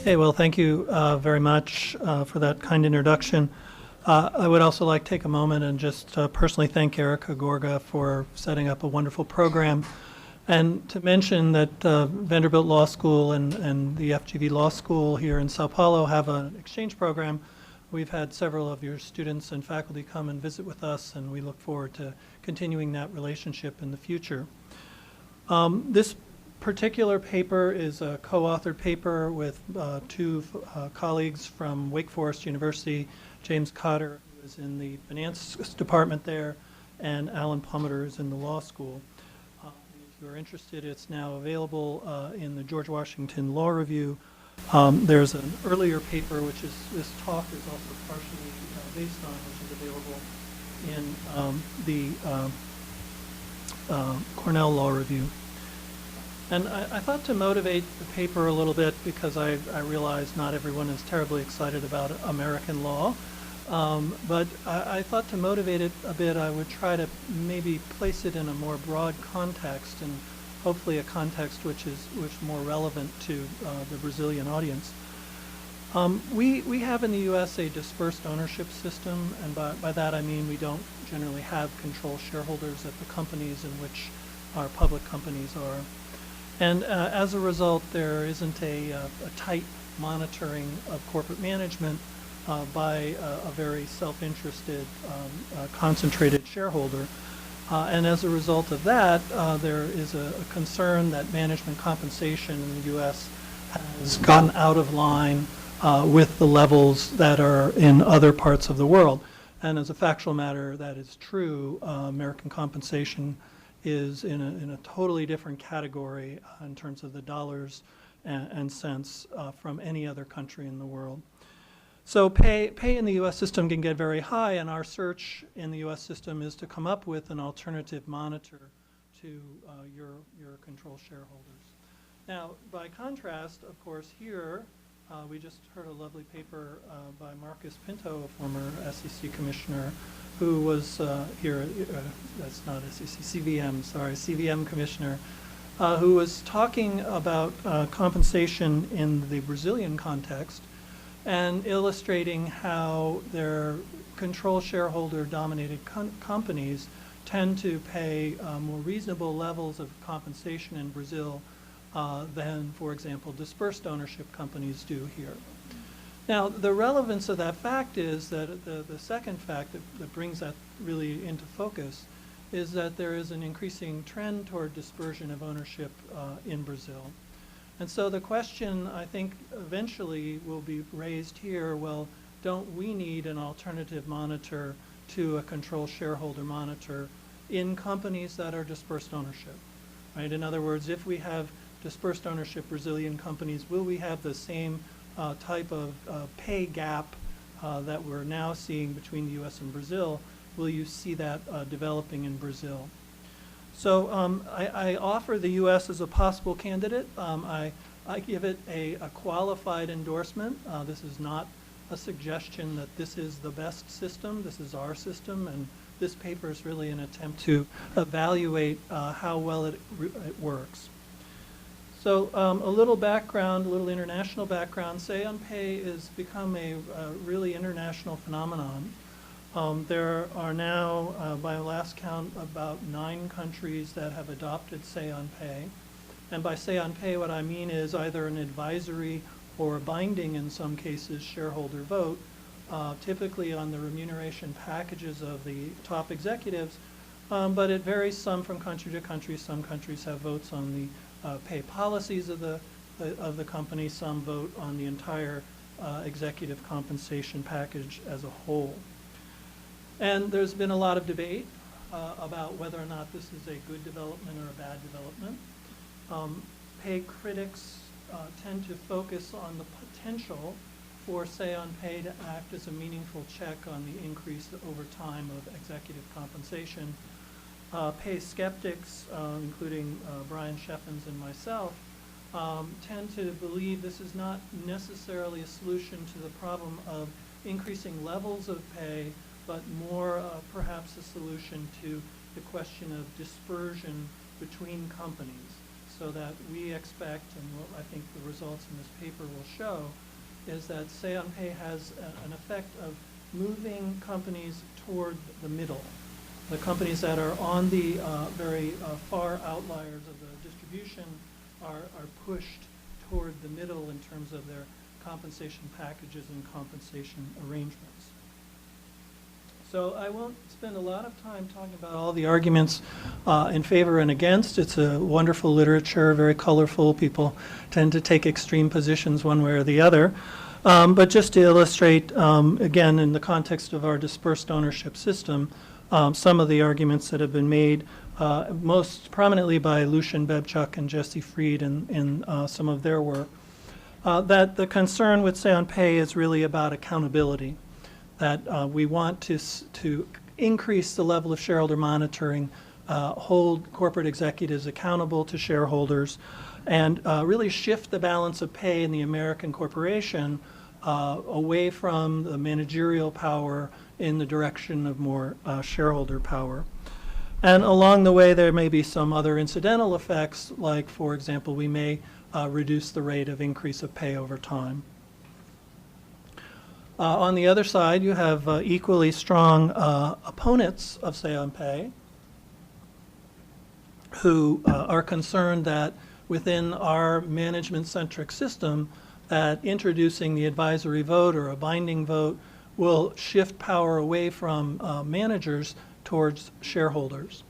Hey, well, thank you very much for that kind introduction. I would also like to take a moment and just personally thank Erica Gorga for setting up a wonderful program, and to mention that Vanderbilt Law School and the FGV Law School here in Sao Paulo have an exchange program. We've had several of your students and faculty come and visit with us, and we look forward to continuing that relationship in the future. This particular paper is a co-authored paper with two colleagues from Wake Forest University, James Cotter, who is in the finance department there, and Alan Plummeter is in the law school. If you're interested, it's now available in the George Washington Law Review. There's an earlier paper, which is this talk is also partially based on, which is available in the Cornell Law Review. And I thought to motivate the paper a little bit, because I realize not everyone is terribly excited about American law, but I thought to motivate it a bit, I would try to maybe place it in a more broad context, and hopefully a context which is more relevant to the Brazilian audience. We have in the U.S. a dispersed ownership system, and by that I mean we don't generally have control shareholders at the companies in which our public companies are. And as a result, there isn't a tight monitoring of corporate management by a very self-interested, concentrated shareholder. And as a result of that, there is a concern that management compensation in the U.S. has gotten out of line with the levels that are in other parts of the world. And as a factual matter, that is true. American compensation is in a totally different category in terms of the dollars and cents from any other country in the world. So pay in the U.S. system can get very high, and our search in the U.S. system is to come up with an alternative monitor to your control shareholders. Now, by contrast, of course, here we just heard a lovely paper by Marcus Pinto, a former SEC commissioner, who was here, that's not SEC, CVM commissioner, who was talking about compensation in the Brazilian context and illustrating how their control shareholder dominated companies tend to pay more reasonable levels of compensation in Brazil than, for example, dispersed ownership companies do here. Now, the relevance of that fact is that the second fact that brings that really into focus is that there is an increasing trend toward dispersion of ownership in Brazil. And so the question, I think, eventually will be raised here, well, don't we need an alternative monitor to a control shareholder monitor in companies that are dispersed ownership, right? In other words, if we have dispersed ownership Brazilian companies, will we have the same type of pay gap that we're now seeing between the U.S. and Brazil? Will you see that developing in Brazil? So I offer the U.S. as a possible candidate. I give it a qualified endorsement. This is not a suggestion that this is the best system. This is our system, and this paper is really an attempt to evaluate how well it works. So a little background, a little international background. Say on Pay has become a really international phenomenon. There are now, by last count, about 9 countries that have adopted Say on Pay. And by Say on Pay, what I mean is either an advisory or binding, in some cases, shareholder vote, typically on the remuneration packages of the top executives. But it varies some from country to country. Some countries have votes on the pay policies of the company. Some vote on the entire executive compensation package as a whole. And there's been a lot of debate about whether or not this is a good development or a bad development. Pay critics tend to focus on the potential for Say on Pay to act as a meaningful check on the increase over time of executive compensation. Pay skeptics, including Brian Sheffens and myself, tend to believe this is not necessarily a solution to the problem of increasing levels of pay, but more perhaps a solution to the question of dispersion between companies. so that we expect, and what I think the results in this paper will show, is that say on pay has an effect of moving companies toward the middle. The companies that are on the very far outliers of the distribution are pushed toward the middle in terms of their compensation packages and compensation arrangements. So I won't spend a lot of time talking about all the arguments in favor and against. It's a wonderful literature, very colorful. People tend to take extreme positions one way or the other. But just to illustrate, again, in the context of our dispersed ownership system, some of the arguments that have been made, most prominently by Lucian Bebchuk and Jesse Fried in some of their work, that the concern with say on pay is really about accountability, that we want to increase the level of shareholder monitoring, hold corporate executives accountable to shareholders, and really shift the balance of pay in the American corporation away from the managerial power in the direction of more shareholder power. And along the way, there may be some other incidental effects, like, for example, we may reduce the rate of increase of pay over time. On the other side, you have equally strong opponents of say on pay who are concerned that within our management-centric system, that introducing the advisory vote or a binding vote will shift power away from managers towards shareholders.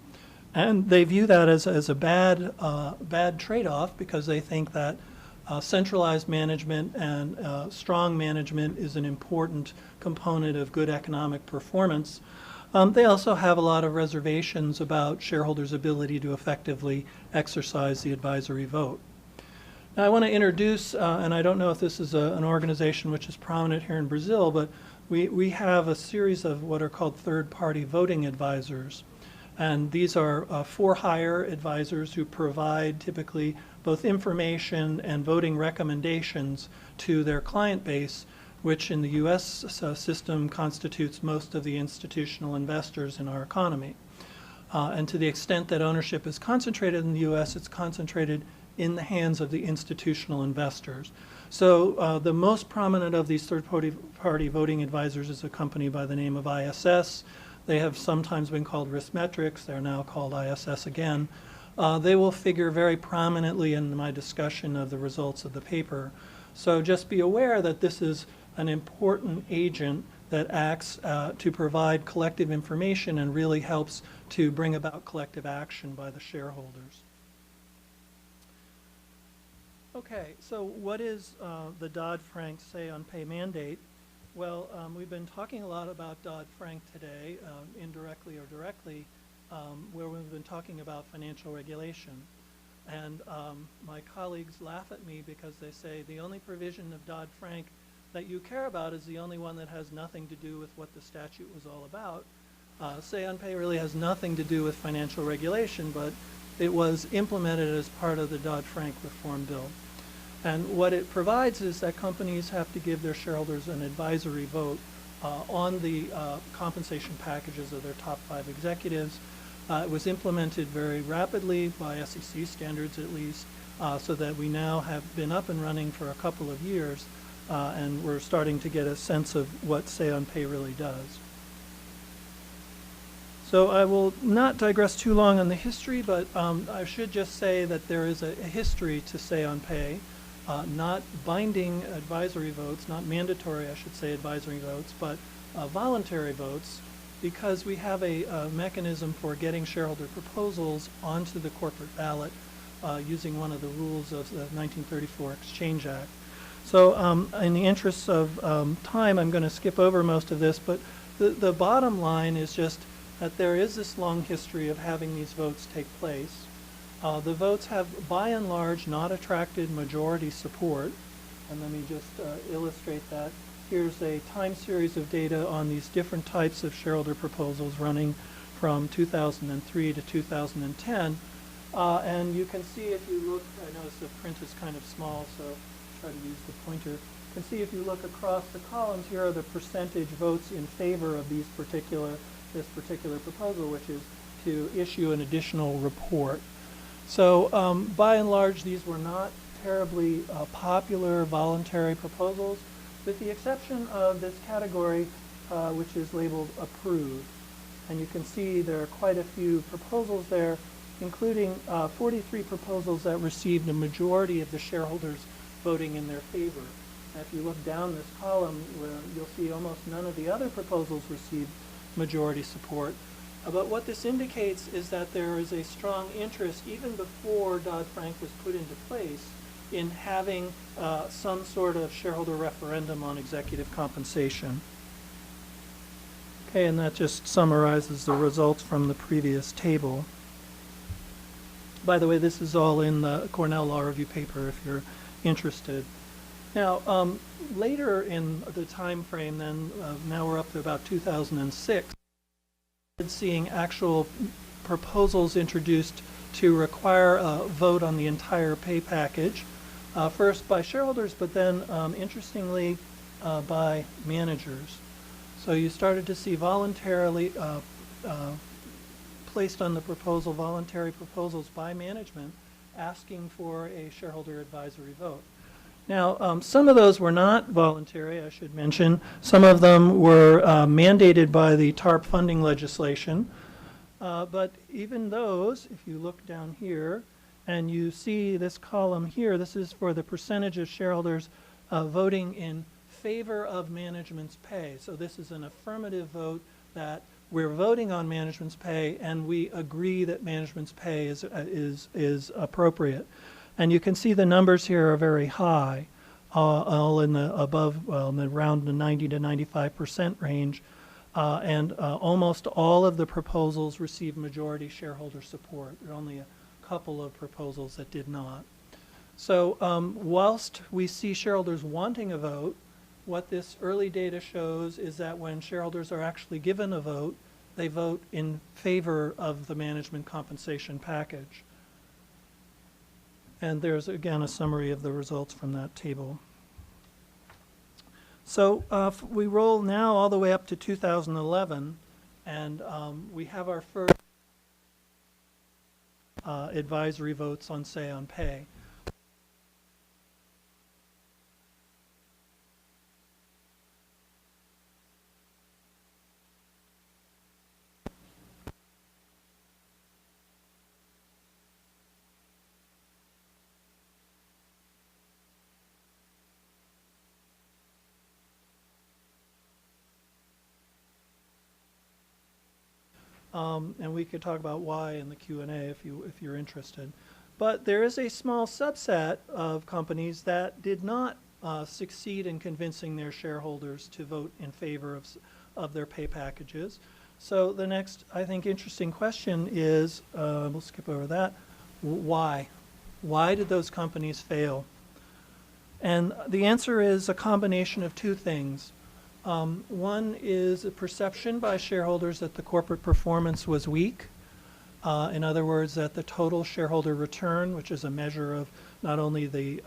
And they view that as a bad trade-off, because they think that centralized management and strong management is an important component of good economic performance. They also have a lot of reservations about shareholders' ability to effectively exercise the advisory vote. Now, I want to introduce, and I don't know if this is an organization which is prominent here in Brazil, but we have a series of what are called third-party voting advisors. And these are for-hire advisors who provide typically both information and voting recommendations to their client base, which in the U.S. system constitutes most of the institutional investors in our economy. And to the extent that ownership is concentrated in the U.S., it's concentrated in the hands of the institutional investors. So the most prominent of these third-party voting advisors is a company by the name of ISS. They have sometimes been called Riskmetrics. They're now called ISS again. They will figure very prominently in my discussion of the results of the paper. So just be aware that this is an important agent that acts to provide collective information and really helps to bring about collective action by the shareholders. Okay, so what is the Dodd-Frank say on pay mandate? Well, we've been talking a lot about Dodd-Frank today, indirectly or directly, where we've been talking about financial regulation. And my colleagues laugh at me because they say the only provision of Dodd-Frank that you care about is the only one that has nothing to do with what the statute was all about. Say on pay really has nothing to do with financial regulation, but it was implemented as part of the Dodd-Frank reform bill. And what it provides is that companies have to give their shareholders an advisory vote on the compensation packages of their top 5 executives. It was implemented very rapidly by SEC standards at least, so that we now have been up and running for a couple of years, and we're starting to get a sense of what say on pay really does. So I will not digress too long on the history, but I should just say that there is a history to say on pay. Not binding advisory votes, not mandatory, I should say, advisory votes, but voluntary votes, because we have a mechanism for getting shareholder proposals onto the corporate ballot using one of the rules of the 1934 Exchange Act. So in the interests of time, I'm going to skip over most of this, but the bottom line is just that there is this long history of having these votes take place. The votes have, by and large, not attracted majority support. And let me just illustrate that. Here's a time series of data on these different types of shareholder proposals running from 2003 to 2010. And you can see if you look, I notice the print is kind of small, so try to use the pointer. You can see if you look across the columns, here are the percentage votes in favor of this particular proposal, which is to issue an additional report. So by and large, these were not terribly popular voluntary proposals, with the exception of this category, which is labeled approved. And you can see there are quite a few proposals there, including 43 proposals that received a majority of the shareholders voting in their favor. Now, if you look down this column, you'll see almost none of the other proposals received majority support. But what this indicates is that there is a strong interest, even before Dodd-Frank was put into place, in having some sort of shareholder referendum on executive compensation. Okay, and that just summarizes the results from the previous table. By the way, this is all in the Cornell Law Review paper if you're interested. Now, later in the time frame, then, now we're up to about 2006, seeing actual proposals introduced to require a vote on the entire pay package, first by shareholders, but then, interestingly, by managers. So you started to see voluntarily placed on the proposal, voluntary proposals by management asking for a shareholder advisory vote. Now, some of those were not voluntary, I should mention. Some of them were mandated by the TARP funding legislation. But even those, if you look down here, and you see this column here, this is for the percentage of shareholders voting in favor of management's pay. So this is an affirmative vote that we're voting on management's pay, and we agree that management's pay is appropriate. And you can see the numbers here are very high, all in the above, well, in the around the 90 to 95% range. And almost all of the proposals received majority shareholder support. There are only a couple of proposals that did not. So whilst we see shareholders wanting a vote, what this early data shows is that when shareholders are actually given a vote, they vote in favor of the management compensation package. And there's, again, a summary of the results from that table. So we roll now all the way up to 2011, and we have our first advisory votes on, say, on pay. And we could talk about why in the Q&A if you're interested. But there is a small subset of companies that did not succeed in convincing their shareholders to vote in favor of their pay packages. So the next, I think, interesting question is, we'll skip over that, why? Why did those companies fail? And the answer is a combination of two things. One is a perception by shareholders that the corporate performance was weak. In other words, that the total shareholder return, which is a measure of not only the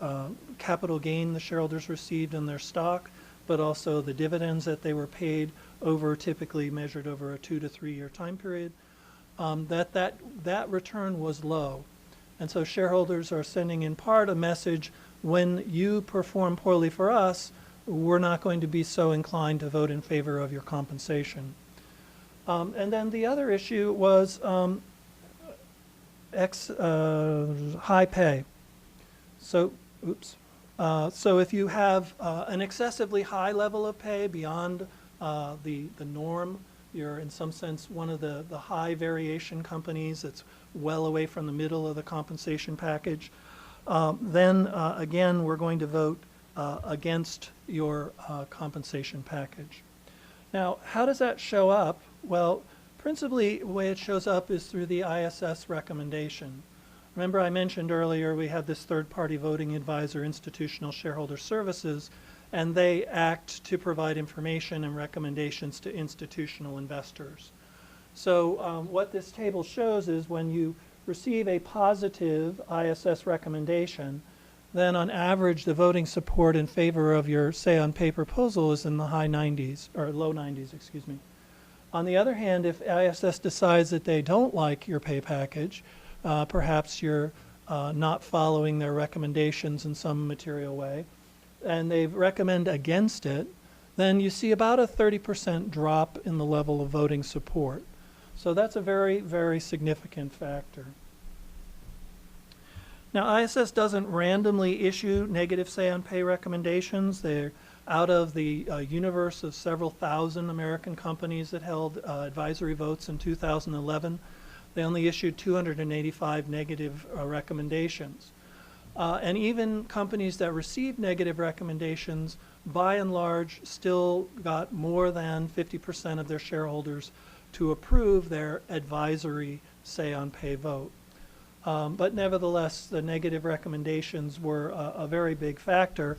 capital gain the shareholders received in their stock, but also the dividends that they were paid over, typically measured over a 2 to 3 year time period, that return was low. And so shareholders are sending in part a message, when you perform poorly for us, we're not going to be so inclined to vote in favor of your compensation. And then the other issue was high pay. So, so if you have an excessively high level of pay beyond the norm, you're in some sense one of the high variation companies that's well away from the middle of the compensation package, then again, we're going to vote against your compensation package. Now, how does that show up? Well, principally, the way it shows up is through the ISS recommendation. Remember, I mentioned earlier we have this third-party voting advisor, Institutional Shareholder Services, and they act to provide information and recommendations to institutional investors. So what this table shows is when you receive a positive ISS recommendation, then on average, the voting support in favor of your say on pay proposal is in the high 90s, or low 90s, excuse me. On the other hand, if ISS decides that they don't like your pay package, perhaps you're not following their recommendations in some material way, and they recommend against it, then you see about a 30% drop in the level of voting support. So that's a very, very significant factor. Now, ISS doesn't randomly issue negative say-on-pay recommendations. They're out of the universe of several thousand American companies that held advisory votes in 2011. They only issued 285 negative recommendations. And even companies that received negative recommendations, by and large, still got more than 50% of their shareholders to approve their advisory say-on-pay vote. But nevertheless, the negative recommendations were a very big factor,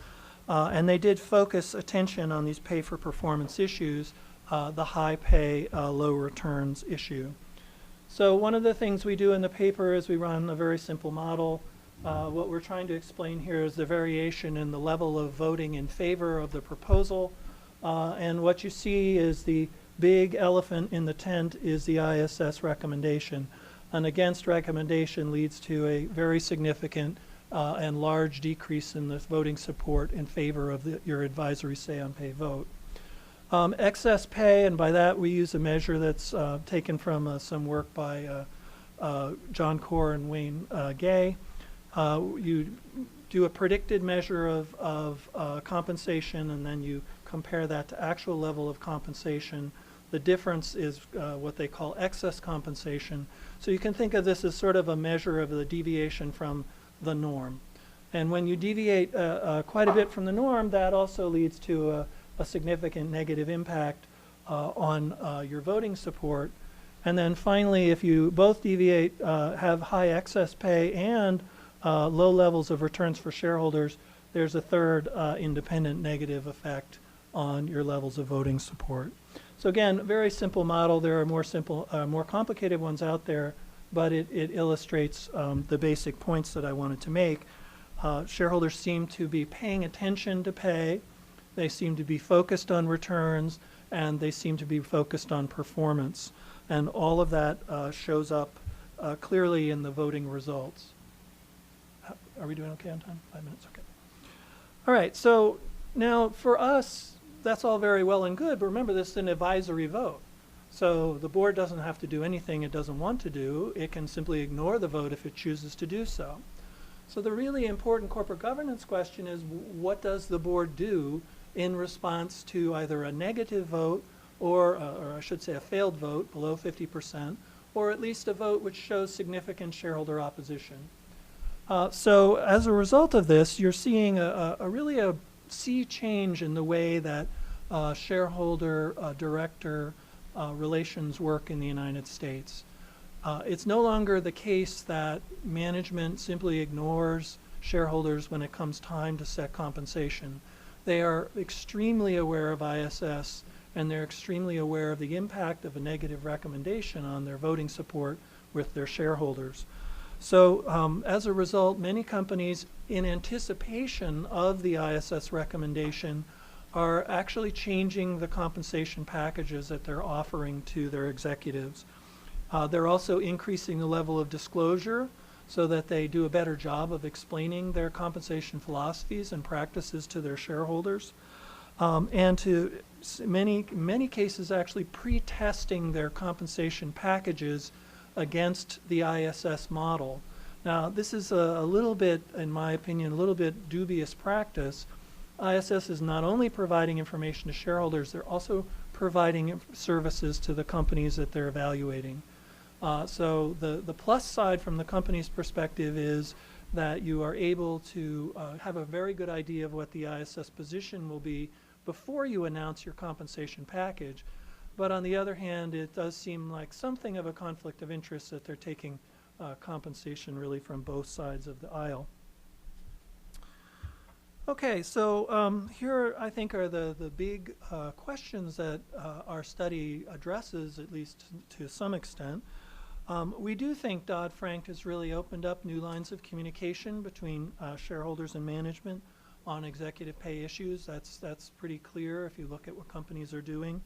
and they did focus attention on these pay-for-performance issues, the high pay, low returns issue. So one of the things we do in the paper is we run a very simple model. What we're trying to explain here is the variation in the level of voting in favor of the proposal. And what you see is the big elephant in the tent is the ISS recommendation. An against recommendation leads to a very significant and large decrease in the voting support in favor of your advisory say-on-pay vote. Excess pay, and by that we use a measure that's taken from some work by John Corr and Wayne Gay. You do a predicted measure of compensation, and then you compare that to actual level of compensation. The difference is what they call excess compensation. So you can think of this as sort of a measure of the deviation from the norm. And when you deviate quite a bit from the norm, that also leads to a significant negative impact on your voting support. And then finally, if you both deviate, have high excess pay and low levels of returns for shareholders, there's a third independent negative effect on your levels of voting support. So again, very simple model. There are more complicated ones out there, but it illustrates the basic points that I wanted to make. Shareholders seem to be paying attention to pay. They seem to be focused on returns, and they seem to be focused on performance. And all of that shows up clearly in the voting results. Are we doing okay on time? 5 minutes, okay. All right, so now for us, that's all very well and good, but remember this is an advisory vote. So the board doesn't have to do anything it doesn't want to do. It can simply ignore the vote if it chooses to do so. So the really important corporate governance question is, what does the board do in response to either a negative vote or I should say a failed vote below 50%, or at least a vote which shows significant shareholder opposition? So as a result of this, you're seeing really a sea change in the way that shareholder-director relations work in the United States. It's no longer the case that management simply ignores shareholders when it comes time to set compensation. They are extremely aware of ISS, and they're extremely aware of the impact of a negative recommendation on their voting support with their shareholders. So as a result, many companies, in anticipation of the ISS recommendation, are actually changing the compensation packages that they're offering to their executives. They're also increasing the level of disclosure so that they do a better job of explaining their compensation philosophies and practices to their shareholders. And to many cases actually pre-testing their compensation packages against the ISS model. Now, this is a little bit, in my opinion, a little bit dubious practice. ISS is not only providing information to shareholders, they're also providing services to the companies that they're evaluating. So the plus side from the company's perspective is that you are able to have a very good idea of what the ISS position will be before you announce your compensation package. But on the other hand, it does seem like something of a conflict of interest that they're taking compensation really from both sides of the aisle. Okay, so here I think are the big questions that our study addresses, at least to some extent. We do think Dodd-Frank has really opened up new lines of communication between shareholders and management on executive pay issues. That's pretty clear if you look at what companies are doing.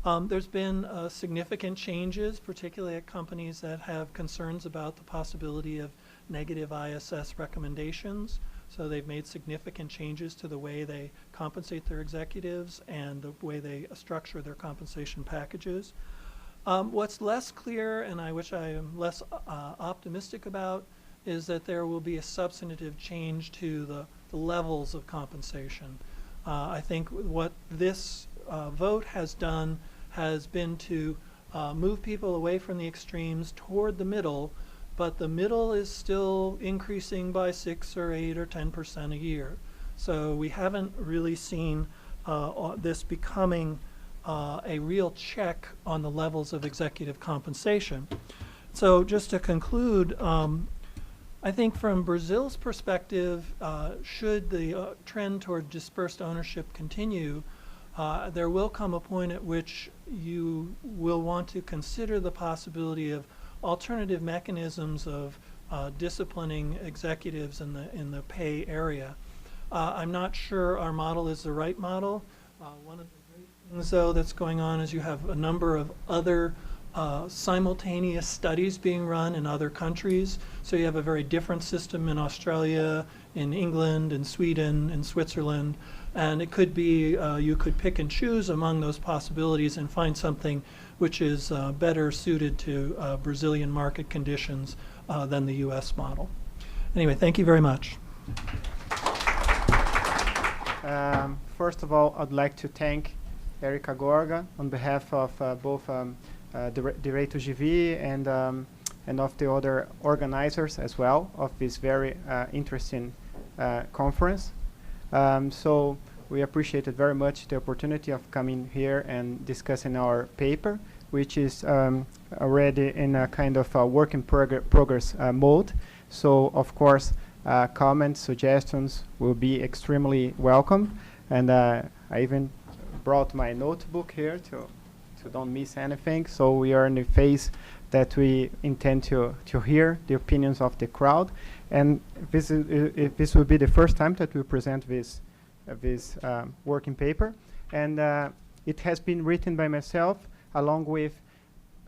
There's been significant changes, particularly at companies that have concerns about the possibility of negative ISS recommendations. So they've made significant changes to the way they compensate their executives and the way they structure their compensation packages. What's less clear, and which I am less optimistic about, is that there will be a substantive change to the levels of compensation. I think what this vote has done has been to move people away from the extremes toward the middle, but the middle is still increasing by 6 or 8 or 10% a year. So we haven't really seen this becoming a real check on the levels of executive compensation. So just to conclude, I think from Brazil's perspective, should the trend toward dispersed ownership continue, there will come a point at which you will want to consider the possibility of alternative mechanisms of disciplining executives in the pay area. I'm not sure our model is the right model. One of the great things, though, that's going on is you have a number of other simultaneous studies being run in other countries. So you have a very different system in Australia, in England, in Sweden, in Switzerland. And it could be you could pick and choose among those possibilities and find something which is better suited to Brazilian market conditions than the US model. Anyway, thank you very much. First of all, I'd like to thank Erika Gorga on behalf of both DIREITO GV and of the other organizers as well of this very interesting conference. So we appreciated very much the opportunity of coming here and discussing our paper, which is already in a kind of a work in progress mode. So of course, comments, suggestions will be extremely welcome. And I even brought my notebook here to don't miss anything. So we are in the phase that we intend to hear the opinions of the crowd. And this will be the first time that we present this working paper. And it has been written by myself along with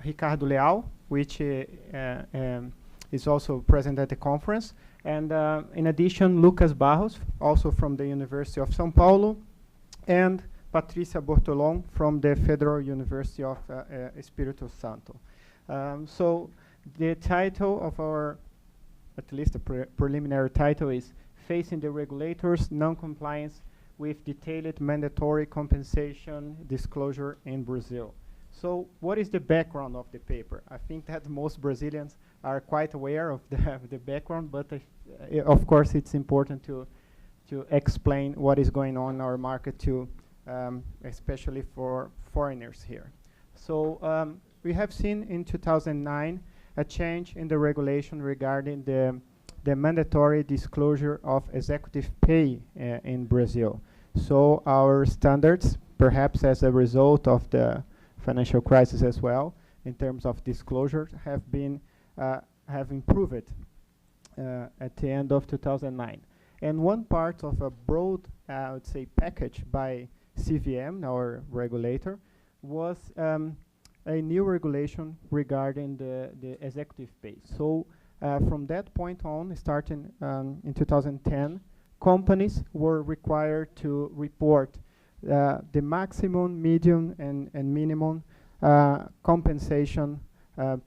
Ricardo Leal, which is also present at the conference. And in addition, Lucas Barros, also from the University of São Paulo, and Patricia Bortolom from the Federal University of Espírito Santo. So the title of our, at least the preliminary title, is Facing the Regulators, Non-Compliance with Detailed Mandatory Compensation Disclosure in Brazil. So what is the background of the paper? I think that most Brazilians are quite aware of the background, but of course it's important to explain what is going on in our market to especially for foreigners here. So we have seen in 2009 a change in the regulation regarding the mandatory disclosure of executive pay in Brazil. So our standards, perhaps as a result of the financial crisis as well, in terms of disclosure, have improved at the end of 2009. And one part of a broad, I would say, package by CVM, our regulator, was a new regulation regarding the executive pay. So from that point on, starting in 2010, companies were required to report the maximum, medium, and minimum compensation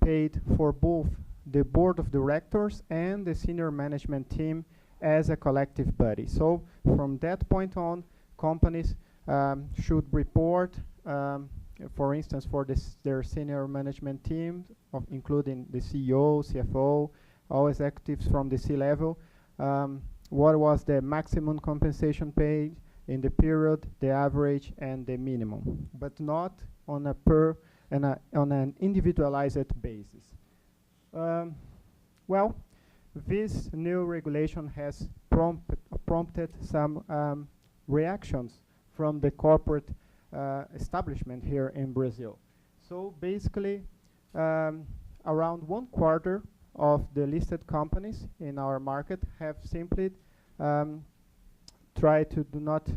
paid for both the board of directors and the senior management team as a collective body. So from that point on, companies should report, for instance, for their senior management team, including the CEO, CFO, all executives from the C-level, what was the maximum compensation paid in the period, the average, and the minimum, but not on on an individualized basis. Well, this new regulation has prompted some reactions from the corporate establishment here in Brazil. So basically, around 1/4 of the listed companies in our market have simply tried to do not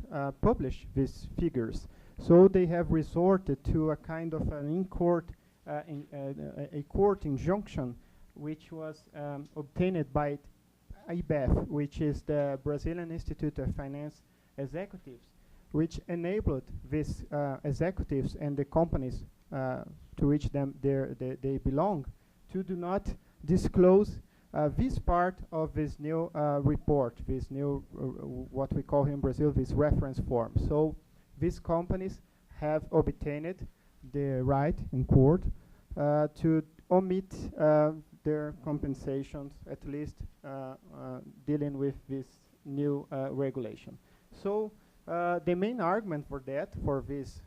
publish these figures. So they have resorted to a kind of an in-court, a court injunction, which was obtained by IBEF, which is the Brazilian Institute of Finance Executives, which enabled these executives and the companies to which they belong to do not disclose this part of this new report, this new, what we call in Brazil, this reference form. So these companies have obtained the right in court to omit their compensations, at least dealing with this new regulation. So the main argument for that, for this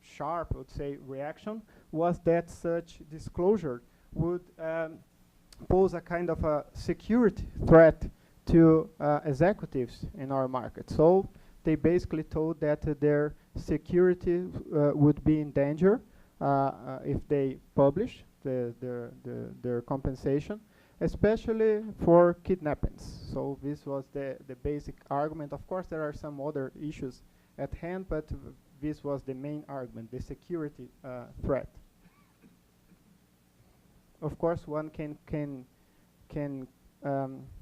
sharp, I would say, reaction, was that such disclosure would pose a kind of a security threat to executives in our market. So they basically told that their security would be in danger if they publish their compensation, especially for kidnappings. So this was the basic argument. Of course, there are some other issues at hand, but this was the main argument, the security threat. Of course, one can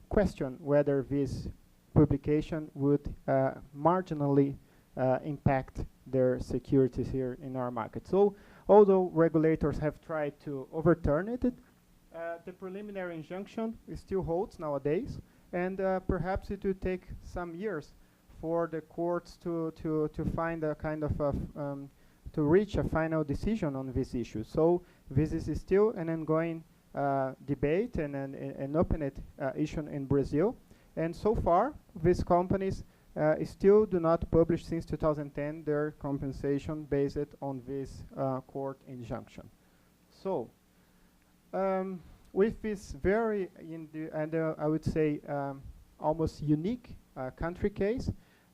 question whether this publication would marginally impact their securities here in our market. So, although regulators have tried to overturn it, the preliminary injunction still holds nowadays, and perhaps it will take some years for the courts to find a kind of to reach a final decision on this issue. So this is still an ongoing debate and an open issue in Brazil. And so far, these companies still do not publish since 2010 their compensation based on this court injunction. So with this very, I would say, almost unique country case,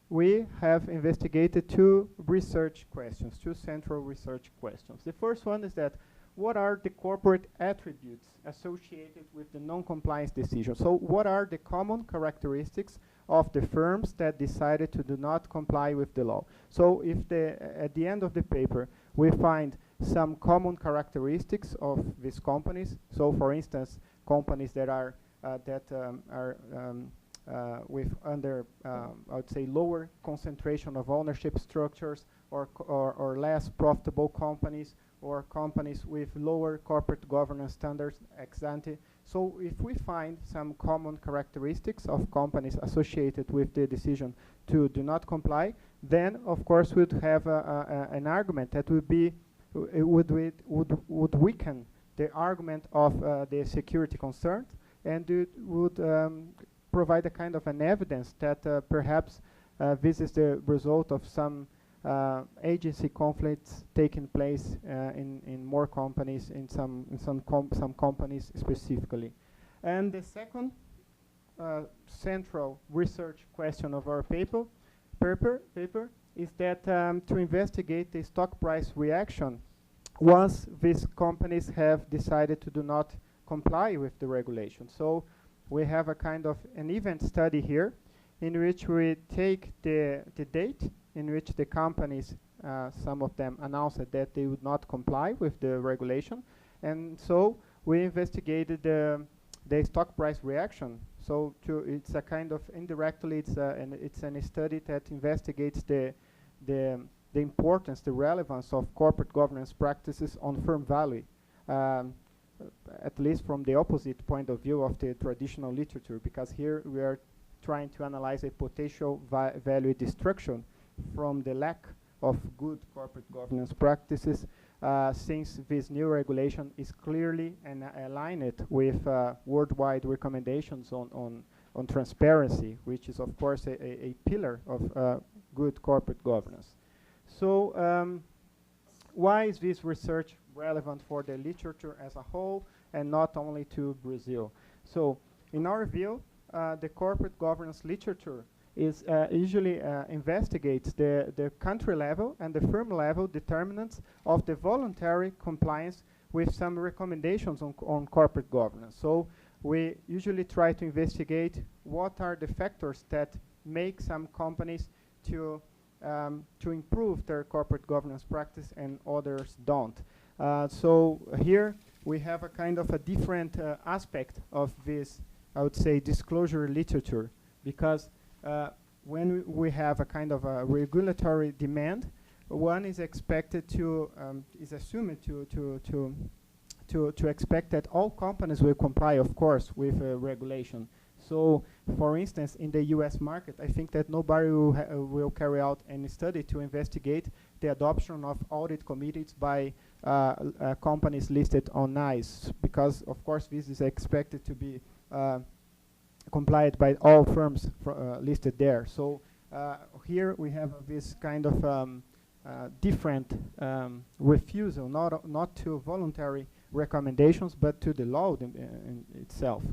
we have investigated two research questions, two central research questions. The first one is that what are the corporate attributes associated with the non-compliance decision? So what are the common characteristics of the firms that decided to do not comply with the law? So if at the end of the paper we find some common characteristics of these companies, so for instance, companies that are with under, I would say, lower concentration of ownership structures, or less profitable companies, or companies with lower corporate governance standards ex ante. So if we find some common characteristics of companies associated with the decision to do not comply, then of course we'd have an argument that would be would weaken the argument of the security concerns, and it would provide a kind of an evidence that perhaps this is the result of some agency conflicts taking place in more companies, in some companies specifically. And the second central research question of our paper is that to investigate the stock price reaction once these companies have decided to do not comply with the regulation. So we have a kind of an event study here in which we take the date in which the companies, some of them announced that they would not comply with the regulation, and so we investigated the stock price reaction. So it's a kind of indirectly, it's a study that investigates the importance, the relevance of corporate governance practices on firm value, at least from the opposite point of view of the traditional literature, because here we are trying to analyze a potential value destruction from the lack of good corporate governance practices, since this new regulation is clearly aligned with worldwide recommendations on transparency, which is of course a pillar of good corporate governance. So why is this research relevant for the literature as a whole and not only to Brazil? So in our view, the corporate governance literature is usually investigates the country level and the firm level determinants of the voluntary compliance with some recommendations on corporate governance. So we usually try to investigate what are the factors that make some companies to to improve their corporate governance practice and others don't. So here we have a kind of a different aspect of this, I would say, disclosure literature, because when we have a kind of a regulatory demand, one is expected to, is assumed to expect that all companies will comply, of course, with regulation. So, for instance, in the US market, I think that nobody will carry out any study to investigate the adoption of audit committees by companies listed on NICE, because, of course, this is expected to be complied by all firms listed there. So here we have this kind of different refusal, not to voluntary recommendations, but to the law in itself.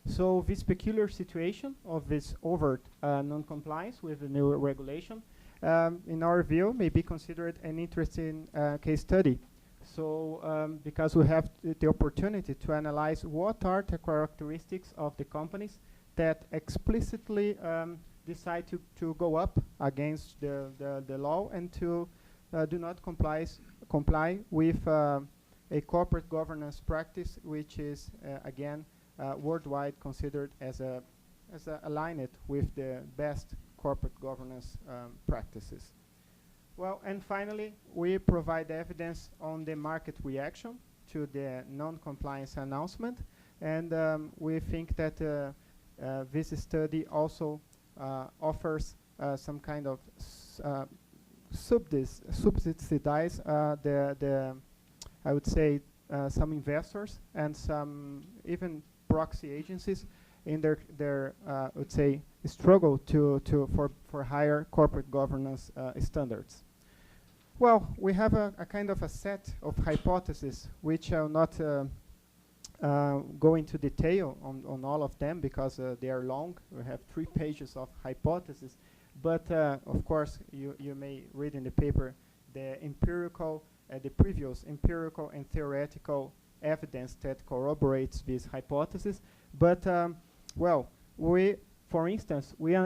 So this peculiar situation of this overt non-compliance with the new regulation, in our view, may be considered an interesting case study. So because we have the opportunity to analyze what are the characteristics of the companies that explicitly decide to go up against the law and to do not comply with a corporate governance practice, which is again worldwide considered as aligned with the best corporate governance practices. Well, and finally, we provide evidence on the market reaction to the non-compliance announcement, and we think that this study also offers some kind of subsidize I would say some investors and some even proxy agencies in their I would say struggle for higher corporate governance standards. Well, we have a kind of a set of hypotheses which I'll not go into detail on all of them because they are long. We have 3 pages of hypotheses, but of course you may read in the paper the empirical, the previous empirical and theoretical evidence that corroborates this hypothesis. But well, for instance, we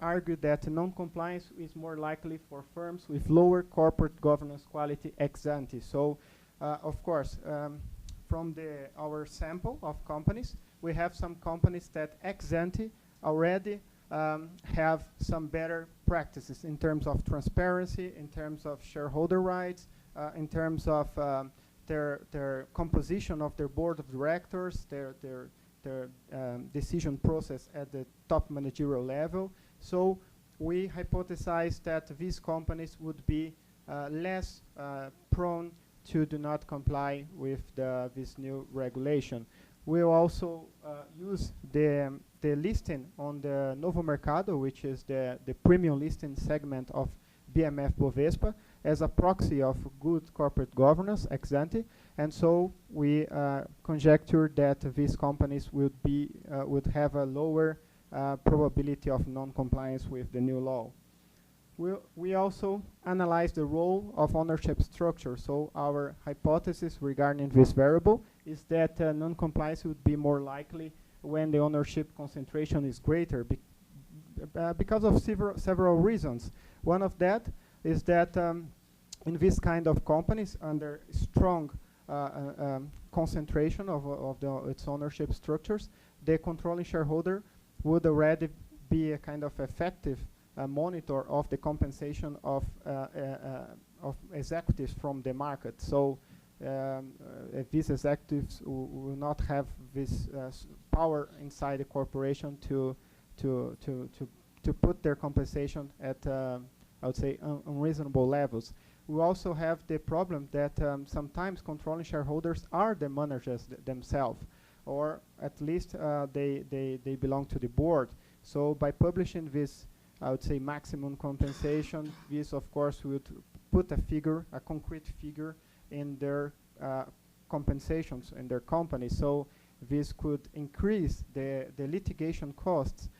argue that non-compliance is more likely for firms with lower corporate governance quality ex ante. So, of course, from our sample of companies, we have some companies that ex ante already have some better practices in terms of transparency, in terms of shareholder rights, in terms of their composition of their board of directors, their decision process at the top managerial level. So we hypothesize that these companies would be less prone to do not comply with this new regulation. We'll also use the listing on the Novo Mercado, which is the premium listing segment of BMF Bovespa, as a proxy of good corporate governance ex ante, and so we conjecture that these companies would have a lower probability of non-compliance with the new law. We also analyze the role of ownership structure. So our hypothesis regarding this variable is that non-compliance would be more likely when the ownership concentration is greater because of several reasons. One of that is that in this kind of companies, under strong concentration of its ownership structures, the controlling shareholder would already be a kind of effective monitor of the compensation of executives from the market. So if these executives will not have this power inside the corporation to put their compensation at I would say unreasonable levels. We also have the problem that sometimes controlling shareholders are the managers themselves, or at least they belong to the board. So by publishing this, I would say maximum compensation, this of course would put a concrete figure in their compensations in their company. So this could increase the litigation costs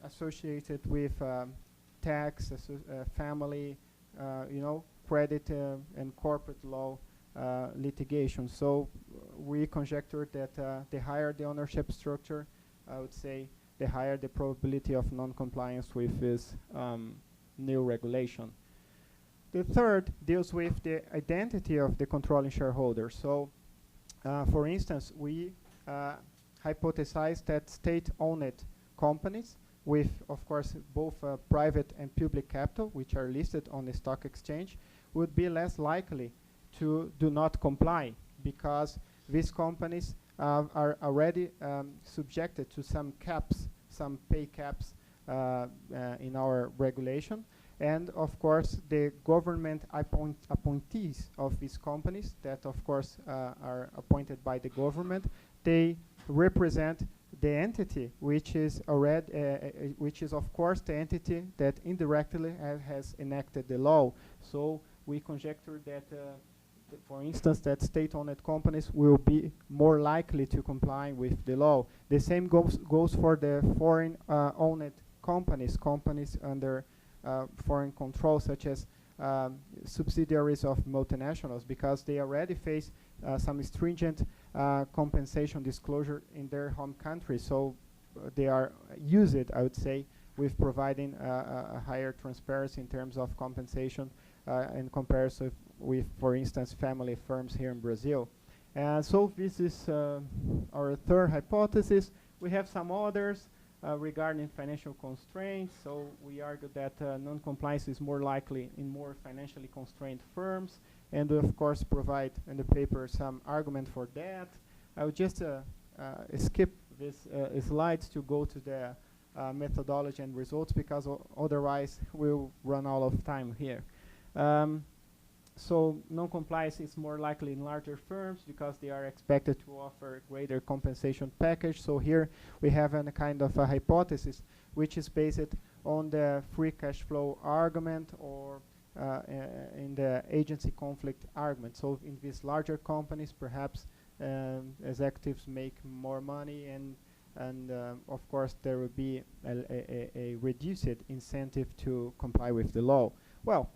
associated with tax, family, credit and corporate law litigation. So we conjecture that the higher the ownership structure, I would say the higher the probability of non-compliance with this new regulation. The third deals with the identity of the controlling shareholder. So, for instance, we hypothesize that state-owned companies with, of course, both private and public capital, which are listed on the stock exchange, would be less likely to do not comply, because these companies are already subjected to some caps, some pay caps in our regulation. And of course, the government appointees of these companies that, of course, are appointed by the government, they represent the entity which is already, which is of course the entity that indirectly has enacted the law. So we conjecture that, for instance, that state-owned companies will be more likely to comply with the law. The same goes for the foreign-owned companies, companies under foreign control, such as subsidiaries of multinationals, because they already face some stringent compensation disclosure in their home country. So they are used, I would say, with providing a higher transparency in terms of compensation in comparison with, for instance, family firms here in Brazil. So this is our third hypothesis. We have some others regarding financial constraints. So we argue that non-compliance is more likely in more financially constrained firms, and we of course provide in the paper some argument for that. I would just skip this slides to go to the methodology and results, because otherwise we'll run out of time here. So non-compliance is more likely in larger firms because they are expected to offer greater compensation package. So here we have a kind of a hypothesis which is based on the free cash flow argument, or in the agency conflict argument. So in these larger companies, perhaps executives make more money, and of course there will be a reduced incentive to comply with the law. Well,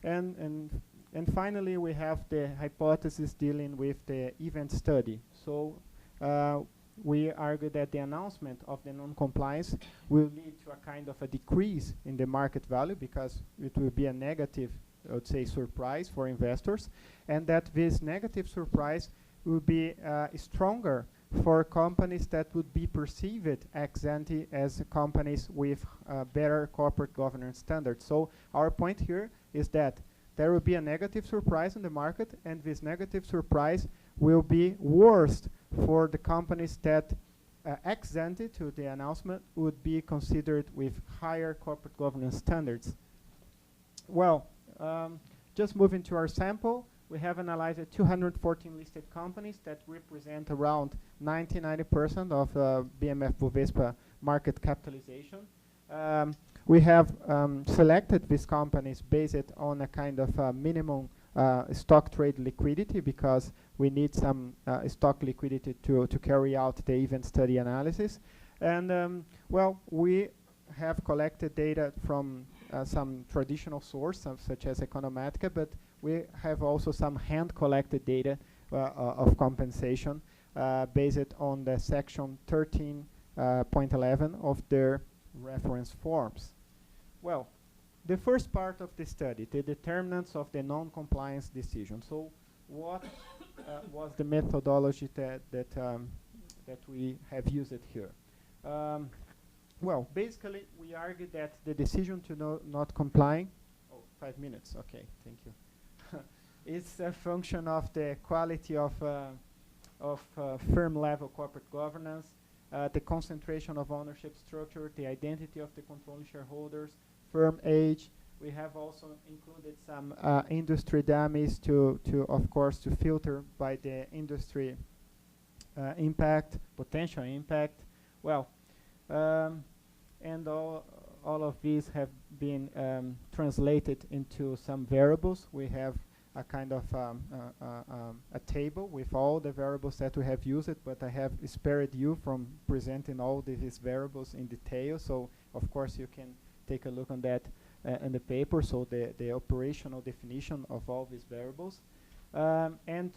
and finally, we have the hypothesis dealing with the event study. So we argue that the announcement of the non-compliance will lead to a kind of a decrease in the market value, because it will be a negative, I would say, surprise for investors, and that this negative surprise will be stronger for companies that would be perceived ex ante as companies with better corporate governance standards. So our point here is that there will be a negative surprise in the market, and this negative surprise will be worst for the companies that ex ante to the announcement would be considered with higher corporate governance standards. Well, just moving to our sample, we have analyzed 214 listed companies that represent around 90% of BMF Bovespa market capitalization. We have selected these companies based on a kind of minimum stock trade liquidity, because we need some stock liquidity to carry out the event study analysis. And well, we have collected data from some traditional sources, such as Economatica, but we have also some hand-collected data of compensation based on the section 13.11 of their reference forms. Well, the first part of the study, the determinants of the non-compliance decision. So what was the methodology that we have used here? Well, basically, we argue that the decision to not comply, 5 minutes, okay, thank you, is a function of the quality of firm-level corporate governance, the concentration of ownership structure, the identity of the controlling shareholders, firm age. We have also included some industry dummies to of course, to filter by the industry impact, potential impact. Well, and all of these have been translated into some variables. We have a kind of a table with all the variables that we have used, but I have spared you from presenting all these variables in detail. So of course you can take a look on that in the paper. So the operational definition of all these variables. And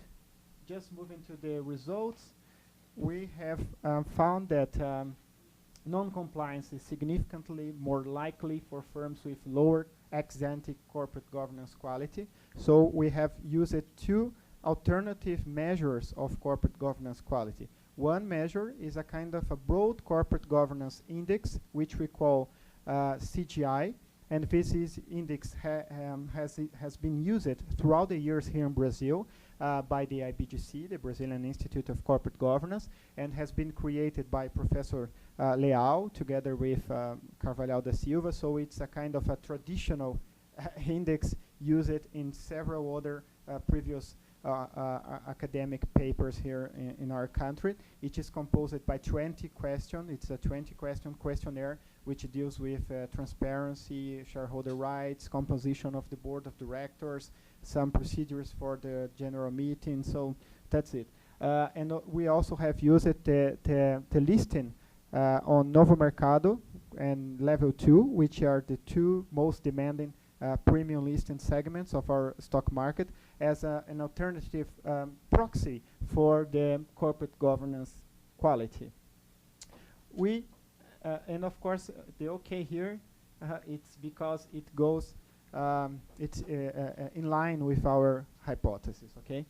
just moving to the results, we have found that non-compliance is significantly more likely for firms with lower ex-ante corporate governance quality. So we have used two alternative measures of corporate governance quality. One measure is a kind of a broad corporate governance index, which we call CGI, and this index has been used throughout the years here in Brazil by the IBGC, the Brazilian Institute of Corporate Governance, and has been created by Professor Leal together with Carvalhal da Silva. So it's a kind of a traditional index used in several other previous academic papers here in our country. It is composed by 20 questions. It's a 20-question questionnaire which deals with transparency, shareholder rights, composition of the board of directors, some procedures for the general meeting. So that's it. And we also have used the listing on Novo Mercado and Level 2, which are the two most demanding premium listing segments of our stock market, as an alternative proxy for the corporate governance quality. We, and of course, the OK here, it's because it goes, it's in line with our hypothesis, okay?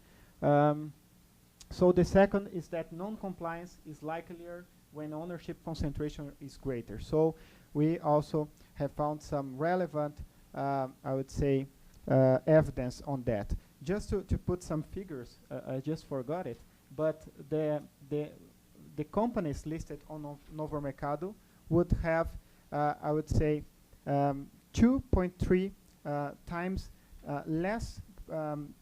So the second is that non-compliance is likelier when ownership concentration is greater. So we also have found some relevant, I would say, evidence on that. Just to put some figures, I just forgot it, but the companies listed on Novo Mercado would have, I would say, 2.3 times less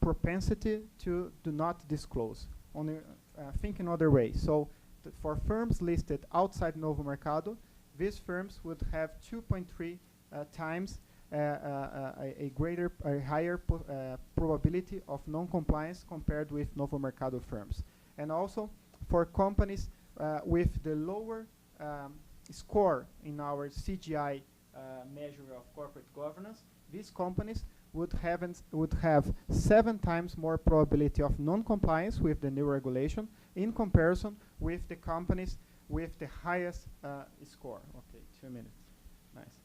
propensity to do not disclose. Think another way. So for firms listed outside Novo Mercado, these firms would have 2.3 times a higher probability of non-compliance compared with Novo Mercado firms. And also for companies with the lower score in our CGI measure of corporate governance, these companies would have 7 times more probability of non-compliance with the new regulation in comparison with the companies with the highest score. Okay, 2 minutes. Nice.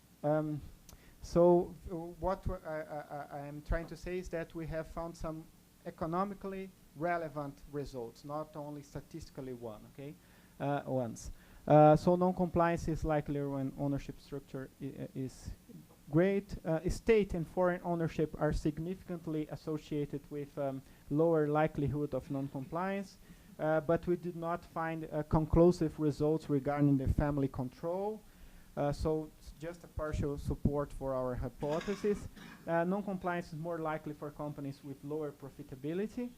So what I am trying to say is that we have found some economically relevant results, not only statistically ones. So non-compliance is likelier when ownership structure is great. State and foreign ownership are significantly associated with lower likelihood of non-compliance, but we did not find conclusive results regarding the family control. So it's just a partial support for our hypothesis. Non-compliance is more likely for companies with lower profitability,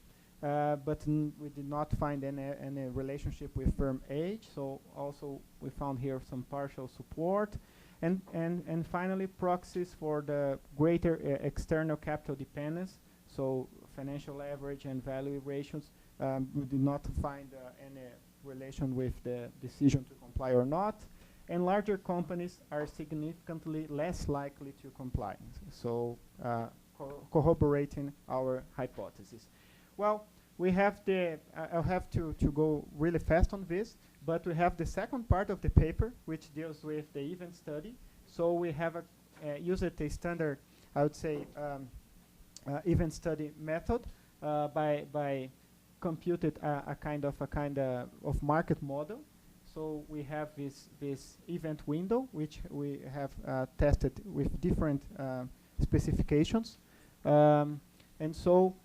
but we did not find any relationship with firm age. So also we found here some partial support. And finally, proxies for the greater external capital dependence, so financial leverage and value ratios, we did not find any relation with the decision to comply or not. And larger companies are significantly less likely to comply, so corroborating our hypothesis. Well, we have I'll have to go really fast on this, but we have the second part of the paper, which deals with the event study. So we have used a standard, I would say, event study method by computed a kind of market model. So we have this event window, which we have tested with different specifications. And so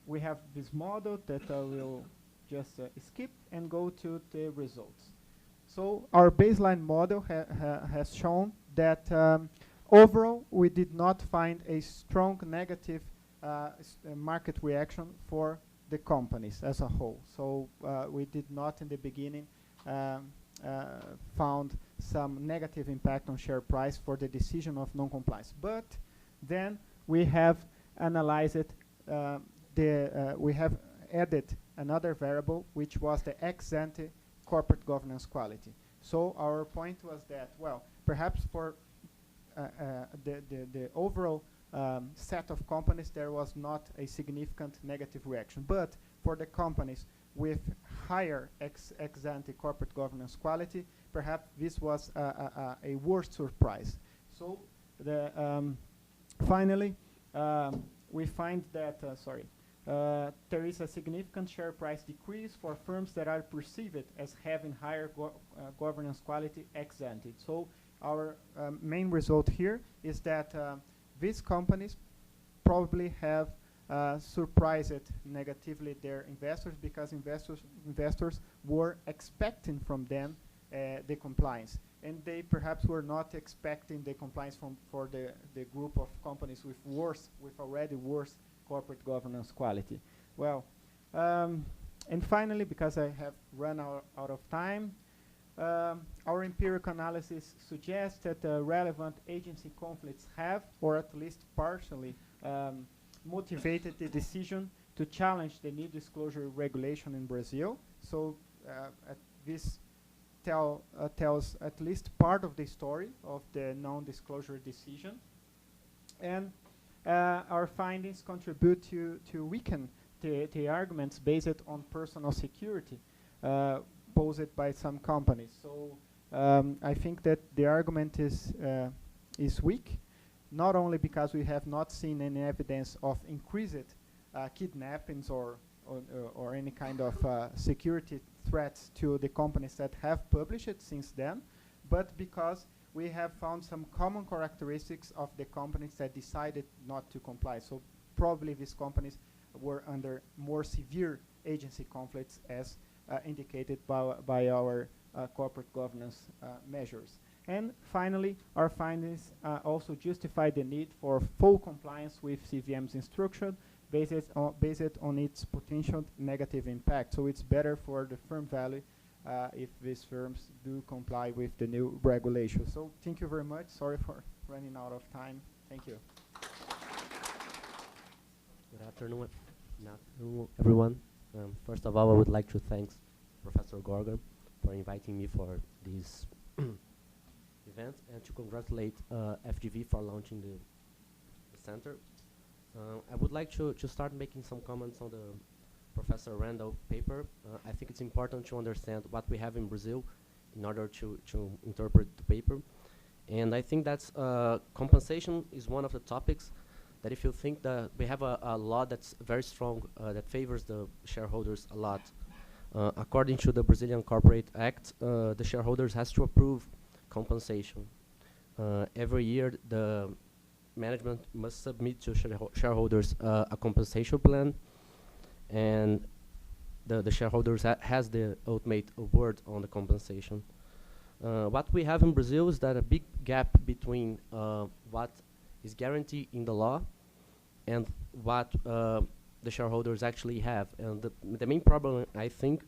we have this model that I will just skip and go to the results. So our baseline model has shown that overall we did not find a strong negative market reaction for the companies as a whole. So we did not in the beginning found some negative impact on share price for the decision of non-compliance. But then we have analyzed it, we have added another variable, which was the ex-ante corporate governance quality. So our point was that, well, perhaps for the overall set of companies, there was not a significant negative reaction. But for the companies with higher ex-ante corporate governance quality, perhaps this was a worse surprise. So Finally, we find that, there is a significant share price decrease for firms that are perceived as having higher governance quality ex ante. So our main result here is that these companies probably have surprised negatively their investors, because investors were expecting from them the compliance, and they perhaps were not expecting the compliance for the group of companies with already worse corporate governance quality. Well, and finally, because I have run out of time, our empirical analysis suggests that relevant agency conflicts have, or at least partially, motivated the decision to challenge the new disclosure regulation in Brazil. So this tells at least part of the story of the non-disclosure decision. And our findings contribute to weaken the arguments based on personal security posed by some companies. So I think that the argument is weak, not only because we have not seen any evidence of increased kidnappings or any kind of security threats to the companies that have published it since then, but because we have found some common characteristics of the companies that decided not to comply. So probably these companies were under more severe agency conflicts, as indicated by our corporate governance measures. And finally, our findings also justify the need for full compliance with CVM's instruction based on its potential negative impact. So it's better for the firm value if these firms do comply with the new regulation. So thank you very much. Sorry for running out of time. Thank you. Good afternoon, everyone. First of all, I would like to thank Professor Gorga for inviting me for this event, and to congratulate FGV for launching the center. I would like to start making some comments on the Professor Randall paper. I think it's important to understand what we have in Brazil in order to interpret the paper. And I think that's compensation is one of the topics that, if you think that we have a law that's very strong, that favors the shareholders a lot. According to the Brazilian Corporate Act, the shareholders has to approve compensation. Every year, the management must submit to shareholders a compensation plan, and the shareholders has the ultimate word on the compensation. What we have in Brazil is that a big gap between what is guaranteed in the law and what the shareholders actually have. And the main problem, I think,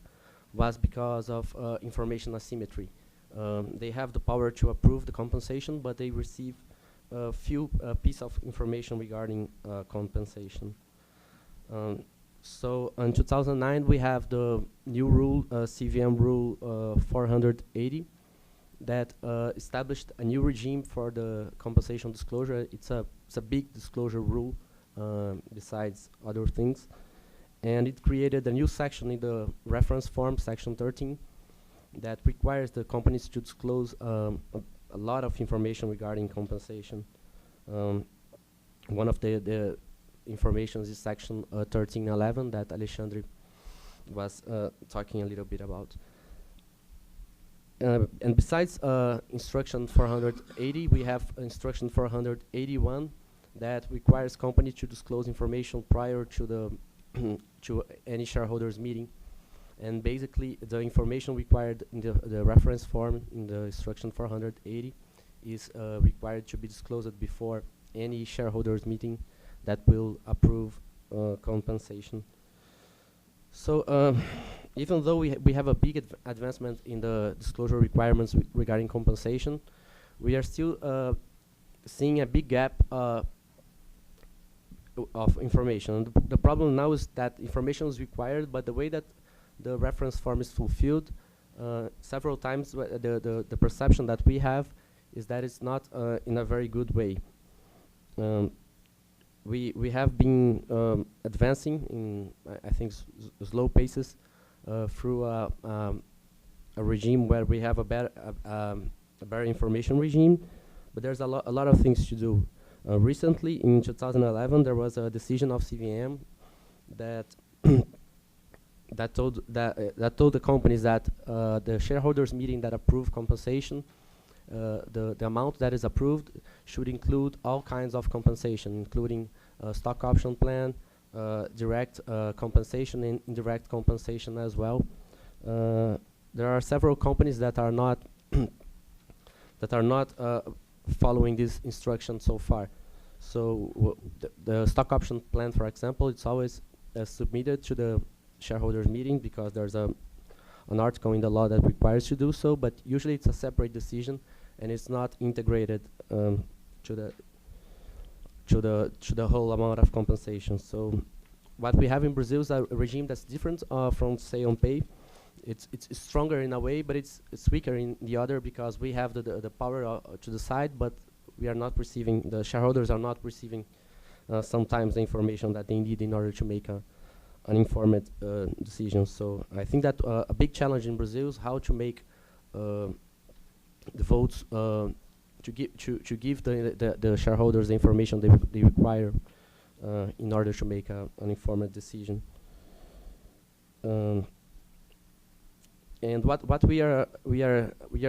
was because of information asymmetry. They have the power to approve the compensation, but they receive a few pieces of information regarding compensation. So in 2009, we have the new rule, CVM rule 480, that established a new regime for the compensation disclosure. It's a big disclosure rule, besides other things. And it created a new section in the reference form, section 13, that requires the companies to disclose a lot of information regarding compensation. One of the information is section 1311 that Alexandre was talking a little bit about. And besides instruction 480, we have instruction 481 that requires companies to disclose information prior to the to any shareholders meeting. And basically, the information required in the reference form in the instruction 480 is required to be disclosed before any shareholders meeting that will approve compensation. So even though we have a big advancement in the disclosure requirements regarding compensation, we are still seeing a big gap of information. The problem now is that information is required, but the way that the reference form is fulfilled, several times the perception that we have is that it's not in a very good way. We have been advancing in, I think, slow paces through a regime where we have a better information regime, but there's a lot of things to do. Recently, in 2011, there was a decision of CVM that that told the companies that the shareholders meeting that approved compensation, the amount that is approved should include all kinds of compensation, including stock option plan, direct compensation and indirect compensation as well. There are several companies that are not following this instruction so far. So the stock option plan, for example, it's always submitted to the shareholders meeting because there's an article in the law that requires to do so, but usually it's a separate decision and it's not integrated to the whole amount of compensation. So what we have in Brazil is a regime that's different from say on pay. It's stronger in a way, but it's weaker in the other because we have the power to decide, but we are not receiving, the shareholders are not receiving sometimes the information that they need in order to make an informed decision. So I think that a big challenge in Brazil is how to make the votes to give the shareholders the information they require in order to make an informed decision. And what we are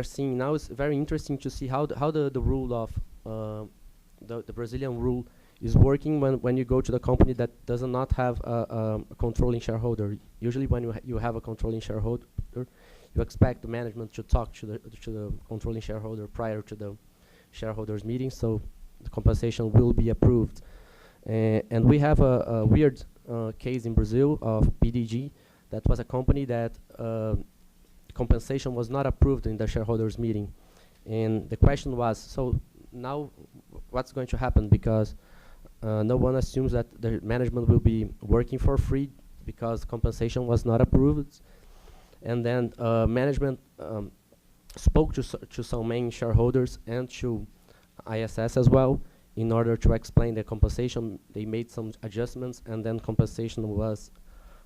seeing now is very interesting to see how the rule of the Brazilian rule is working when you go to the company that does not have a controlling shareholder. Usually, when you have a controlling shareholder, you expect the management to talk to the controlling shareholder prior to the shareholders meeting, so the compensation will be approved. And we have a weird case in Brazil of PDG. That was a company that compensation was not approved in the shareholders meeting. And the question was, so now what's going to happen? Because no one assumes that the management will be working for free because compensation was not approved. And then management spoke to some main shareholders and to ISS as well in order to explain the compensation. They made some adjustments and then compensation was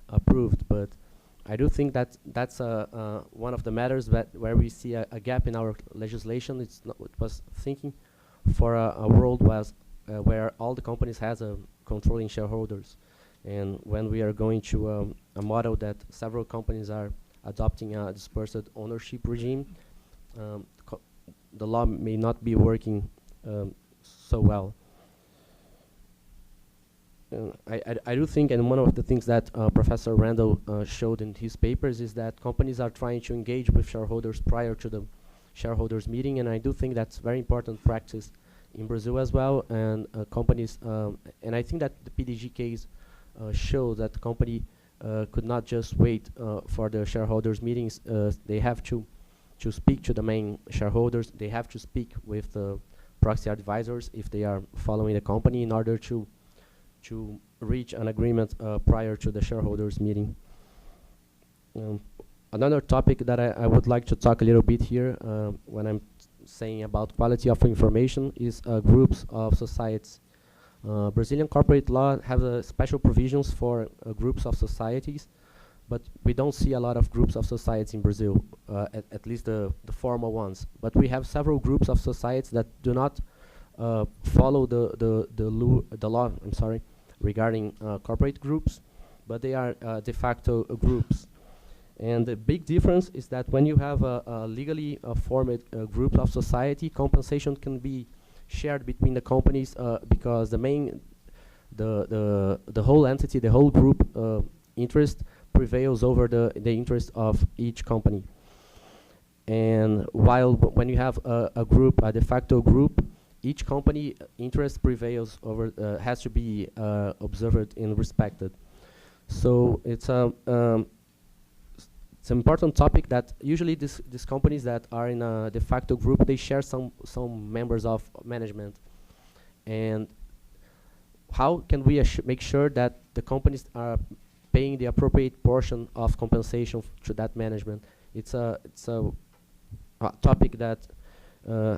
approved. But I do think that that's one of the matters where we see a gap in our legislation. It was thinking for a world where all the companies has a controlling shareholders. And when we are going to a model that several companies are adopting a dispersed ownership regime, the law may not be working so well. I do think, and one of the things that Professor Randall showed in his papers is that companies are trying to engage with shareholders prior to the shareholders meeting, and I do think that's very important practice in Brazil as well. And companies, and I think that the PDG case shows that the company could not just wait for the shareholders meetings. They have to speak to the main shareholders. They have to speak with the proxy advisors if they are following the company in order to reach an agreement prior to the shareholders meeting. Another topic that I would like to talk a little bit here when I'm saying about quality of information is groups of societies. Brazilian corporate law has special provisions for groups of societies, but we don't see a lot of groups of societies in Brazil, at least the formal ones. But we have several groups of societies that do not follow the law, I'm sorry, regarding corporate groups, but they are de facto groups. And the big difference is that when you have a legally formed group of society, compensation can be shared between the companies because the whole entity, the whole group interest prevails over the interest of each company. And while when you have a group, a de facto group, each company interest prevails over, has to be observed and respected. So it's an important topic that usually these companies that are in a de facto group, they share some members of management. And how can we make sure that the companies are paying the appropriate portion of compensation to that management? It's a topic that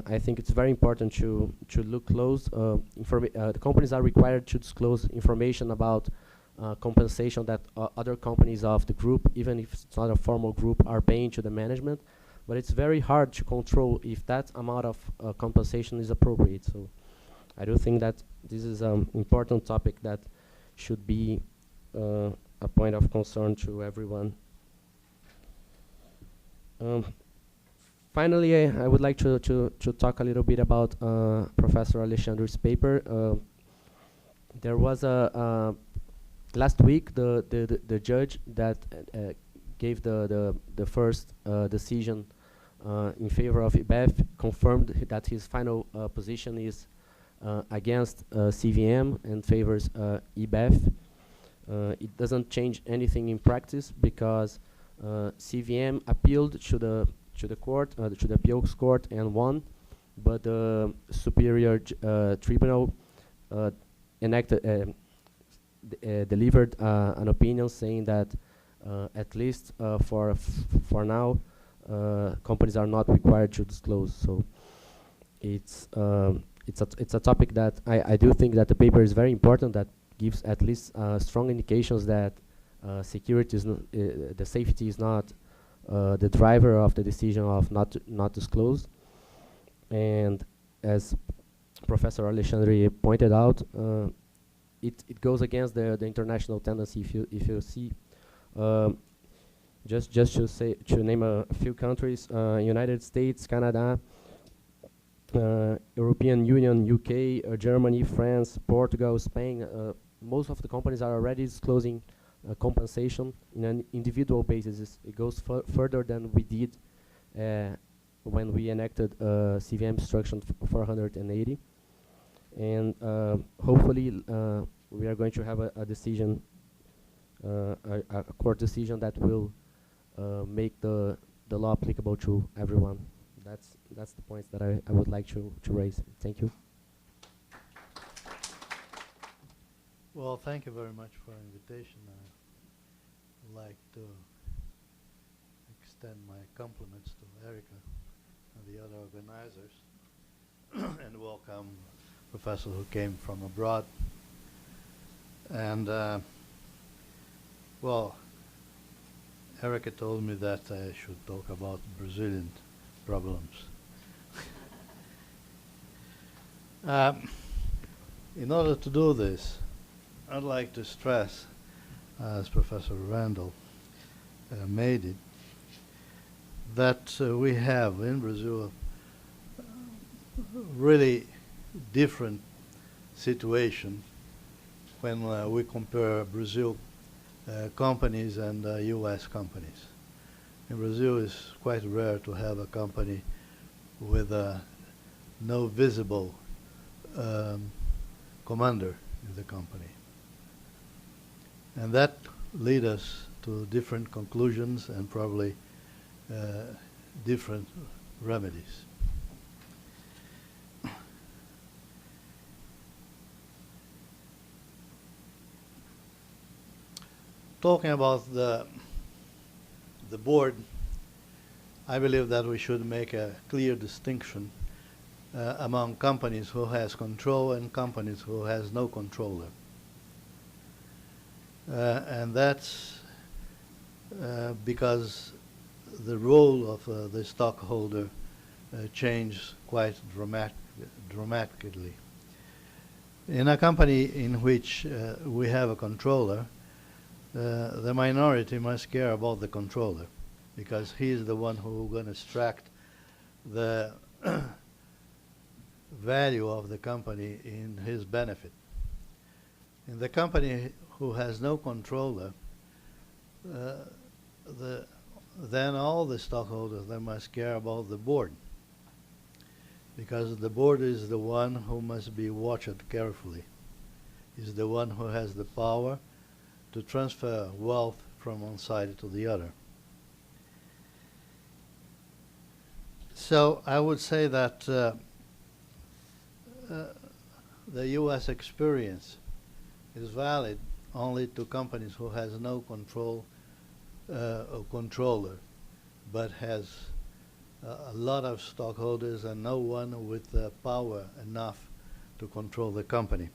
I think it's very important to look close. The companies are required to disclose information about compensation that other companies of the group, even if it's not a formal group, are paying to the management. but it's very hard to control if that amount of compensation is appropriate. So I do think that this is an important topic that should be a point of concern to everyone. Finally, I would like to talk a little bit about Professor Alexandre's paper. There was last week the judge that gave the first decision in favor of IBEF confirmed that his final position is against CVM and favors IBEF. It doesn't change anything in practice because CVM appealed to the court, to the appeals court, and won, but the superior tribunal delivered an opinion saying that at least for now, companies are not required to disclose. So it's a topic that I do think that the paper is very important. That gives at least strong indications that security is the safety is not the driver of the decision of not disclose. And as Professor Alexandre pointed out, it goes against the international tendency. If you see, just to name a few countries: United States, Canada, European Union, UK, Germany, France, Portugal, Spain. Most of the companies are already disclosing compensation in an individual basis. It goes further than we did when we enacted CVM instruction 480. And hopefully we are going to have a decision, a court decision that will make the law applicable to everyone. That's the points that I would like to raise. Thank you. Well, thank you very much for the invitation. I'd like to extend my compliments to Erica and the other organizers and welcome Professor who came from abroad. And well, Erica told me that I should talk about Brazilian problems. In order to do this, I'd like to stress, as Professor Randall made it, that we have in Brazil really different situation when we compare Brazil companies and US companies. In Brazil, it's quite rare to have a company with no visible commander in the company. And that leads us to different conclusions and probably different remedies. Talking about the board, I believe that we should make a clear distinction among companies who has control and companies who has no controller. And that's because the role of the stockholder changed quite dramatically. In a company in which we have a controller, the minority must care about the controller because he is the one who is going to extract the value of the company in his benefit. In the company who has no controller, then all the stockholders, they must care about the board because the board is the one who must be watched carefully. Is the one who has the power to transfer wealth from one side to the other. So I would say that the US experience is valid only to companies who has no control or controller, but has a lot of stockholders and no one with power enough to control the company.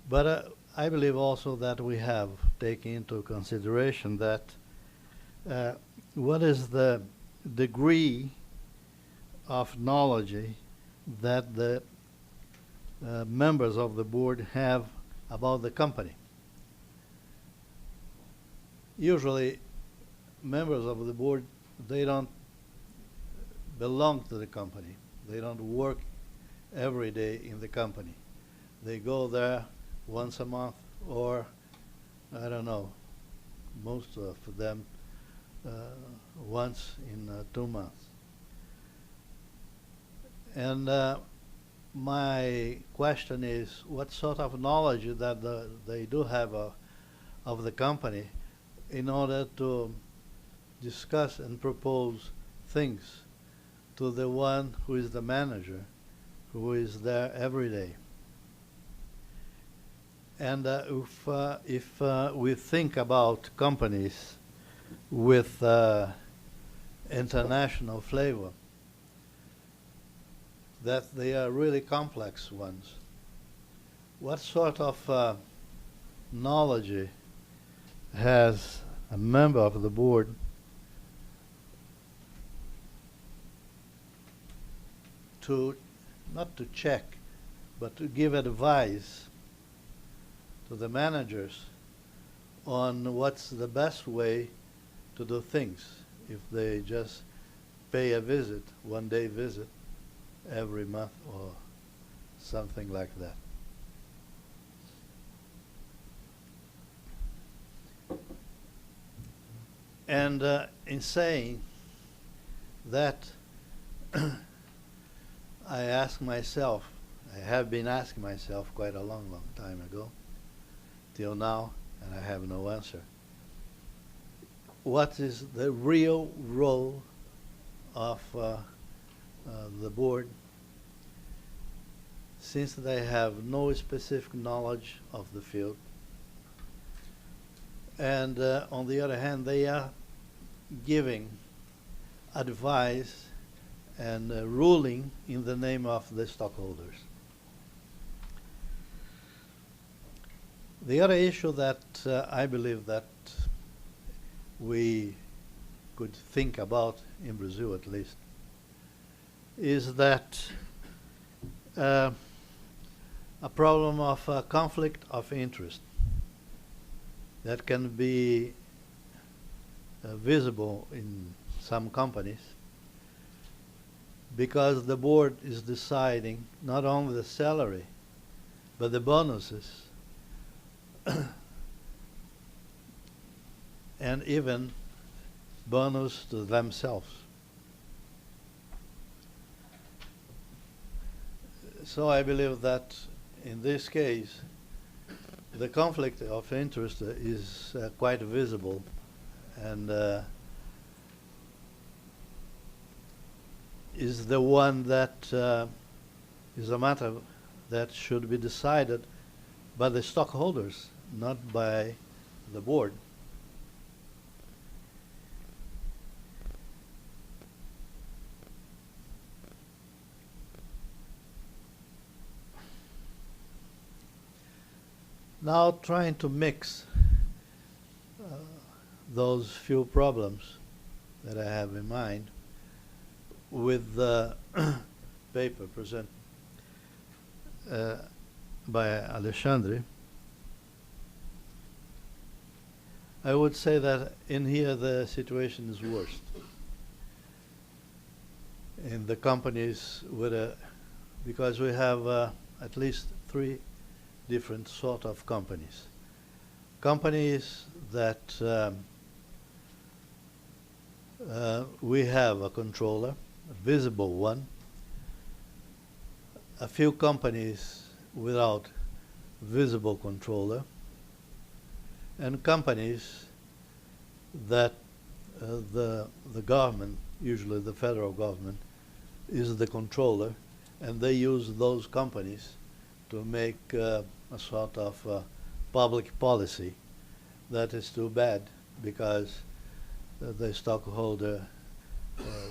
But I believe also that we have taken into consideration that what is the degree of knowledge that the members of the board have about the company. Usually, members of the board, they don't belong to the company. They don't work every day in the company. They go there once a month, or I don't know, most of them once in 2 months. And my question is, what sort of knowledge that they do have of the company in order to discuss and propose things to the one who is the manager, who is there every day. And if we think about companies with international flavor, that they are really complex ones, what sort of knowledge has a member of the board to, not to check, but to give advice to the managers on what's the best way to do things if they just pay a visit, one-day visit every month or something like that. And in saying that, I ask myself, I have been asking myself quite a long time ago, till now, and I have no answer. What is the real role of the board, since they have no specific knowledge of the field, and on the other hand, they are giving advice and ruling in the name of the stockholders. The other issue that I believe that we could think about, in Brazil at least, is that a problem of conflict of interest that can be visible in some companies, because the board is deciding not only the salary, but the bonuses, and even bonus to themselves. So I believe that in this case, the conflict of interest is quite visible, and is the one that is a matter that should be decided by the stockholders, not by the board. Now trying to mix those few problems that I have in mind with the paper presented by Alexandre, I would say that in here the situation is worst. In the companies with because we have at least 3 different sort of companies. Companies that we have a controller, a visible one. A few companies without visible controller, and companies that the government, usually the federal government, is the controller, and they use those companies to make a sort of public policy. That is too bad, because the stockholder,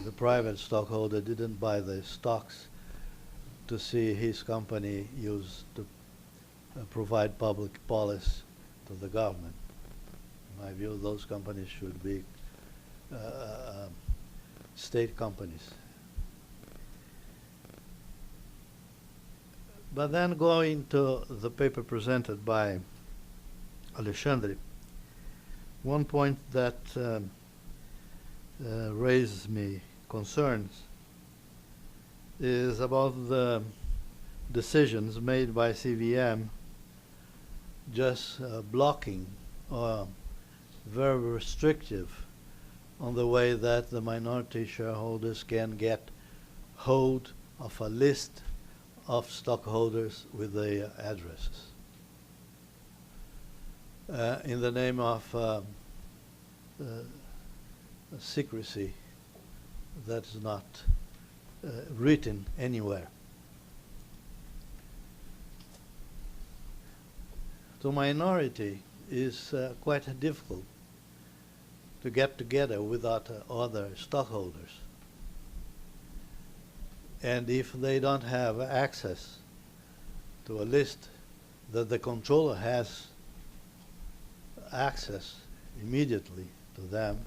the private stockholder, didn't buy the stocks to see his company used to provide public policy to the government. In my view, those companies should be state companies. But then going to the paper presented by Alexandre, one point that raises me concerns is about the decisions made by CVM just blocking or very restrictive on the way that the minority shareholders can get hold of a list of stockholders with their addresses in the name of secrecy that is not written anywhere. To minority is quite difficult to get together without other stockholders. And if they don't have access to a list that the controller has access immediately to them,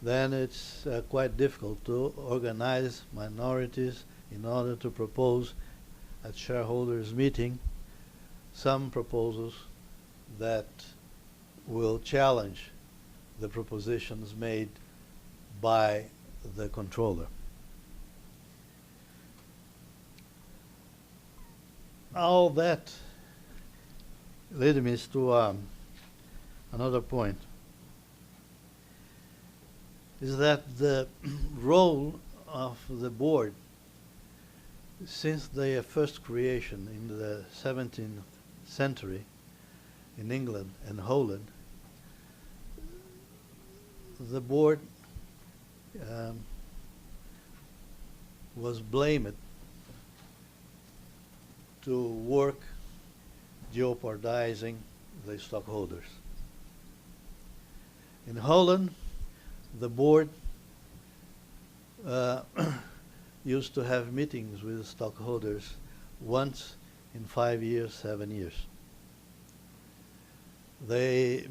then it's quite difficult to organize minorities in order to propose at shareholders' meeting some proposals that will challenge the propositions made by the controller. All that led me to another point, is that the role of the board since their first creation in the 17th century in England and Holland, the board was blamed to work jeopardizing the stockholders. In Holland, the board used to have meetings with stockholders once in 5 years, 7 years. The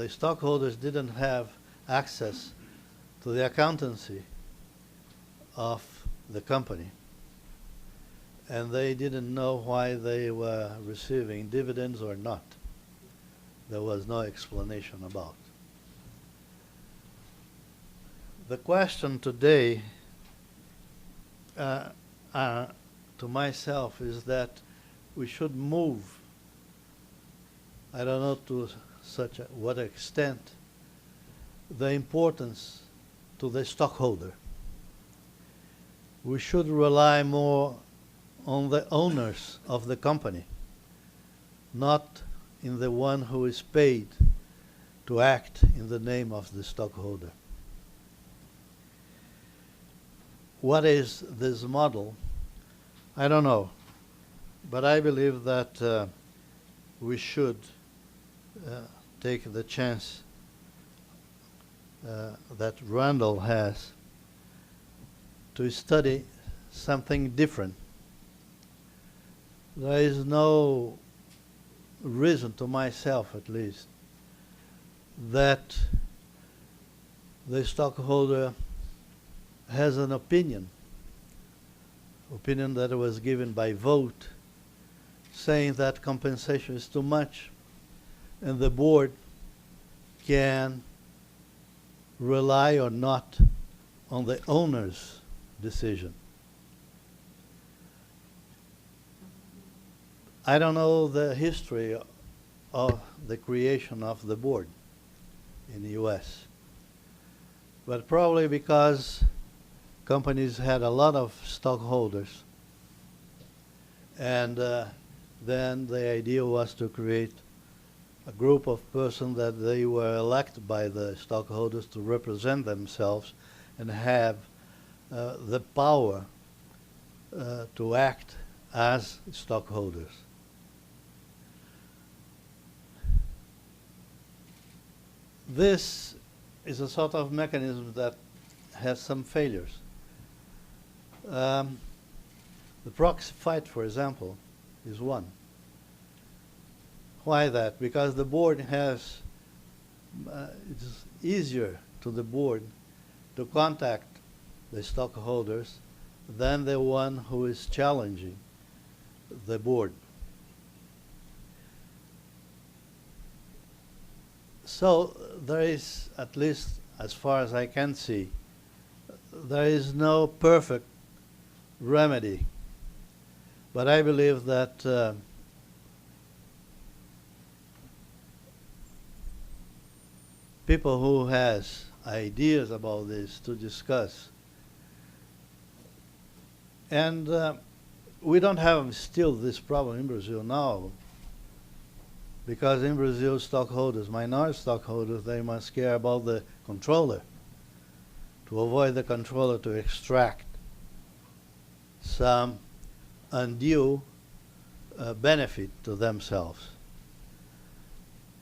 stockholders didn't have access to the accountancy of the company, and they didn't know why they were receiving dividends or not. There was no explanation about. The question today to myself is that we should move, I don't know to what extent, the importance to the stockholder. We should rely more on the owners of the company, not in the one who is paid to act in the name of the stockholder. What is this model? I don't know, but I believe that we should take the chance that Randall has to study something different. There is no reason, to myself at least, that the stockholder has an opinion that was given by vote, saying that compensation is too much, and the board can rely or not on the owner's decision. I don't know the history of the creation of the board in the US, but probably because companies had a lot of stockholders, and then the idea was to create a group of persons that they were elected by the stockholders to represent themselves and have the power to act as stockholders. This is a sort of mechanism that has some failures. The proxy fight, for example, is one. Why that? Because the board has, it's easier to the board to contact the stockholders than the one who is challenging the board. So there is, at least as far as I can see, there is no perfect remedy. But I believe that people who has ideas about this to discuss, and we don't have still this problem in Brazil now, because in Brazil stockholders, minority stockholders, they must care about the controller, to avoid the controller to extract some undue benefit to themselves.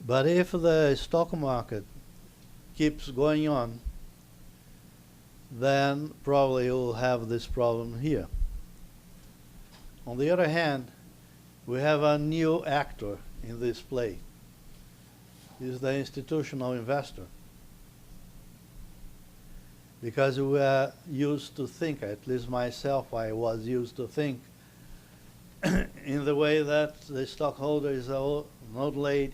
But if the stock market keeps going on, then probably you'll have this problem here. On the other hand, we have a new actor in this play. Is the institutional investor. Because we are used to think, at least myself, I was used to think in the way that the stockholder is an old lady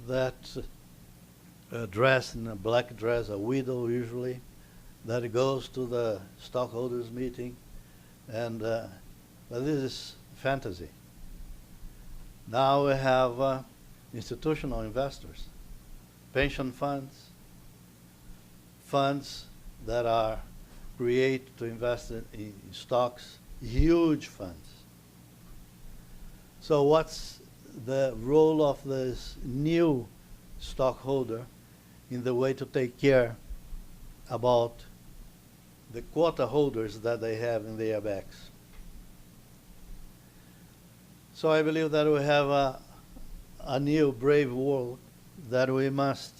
that dressed in a black dress, a widow usually, that goes to the stockholders meeting, and but this is fantasy. Now we have institutional investors, pension funds, funds that are created to invest in stocks, huge funds. So what's the role of this new stockholder in the way to take care about the quota holders that they have in their backs? So I believe that we have a new brave world that we must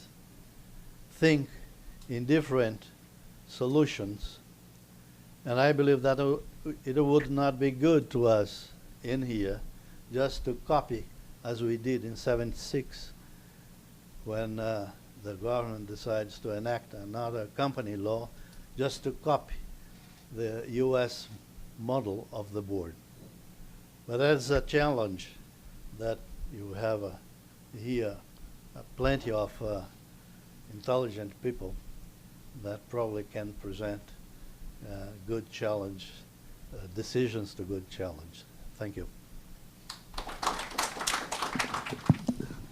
think in different solutions. And I believe that it would not be good to us in here just to copy, as we did in '76, when the government decides to enact another company law, just to copy the US model of the board. But that's a challenge that you have here plenty of intelligent people that probably can present good challenge, decisions to good challenge. Thank you.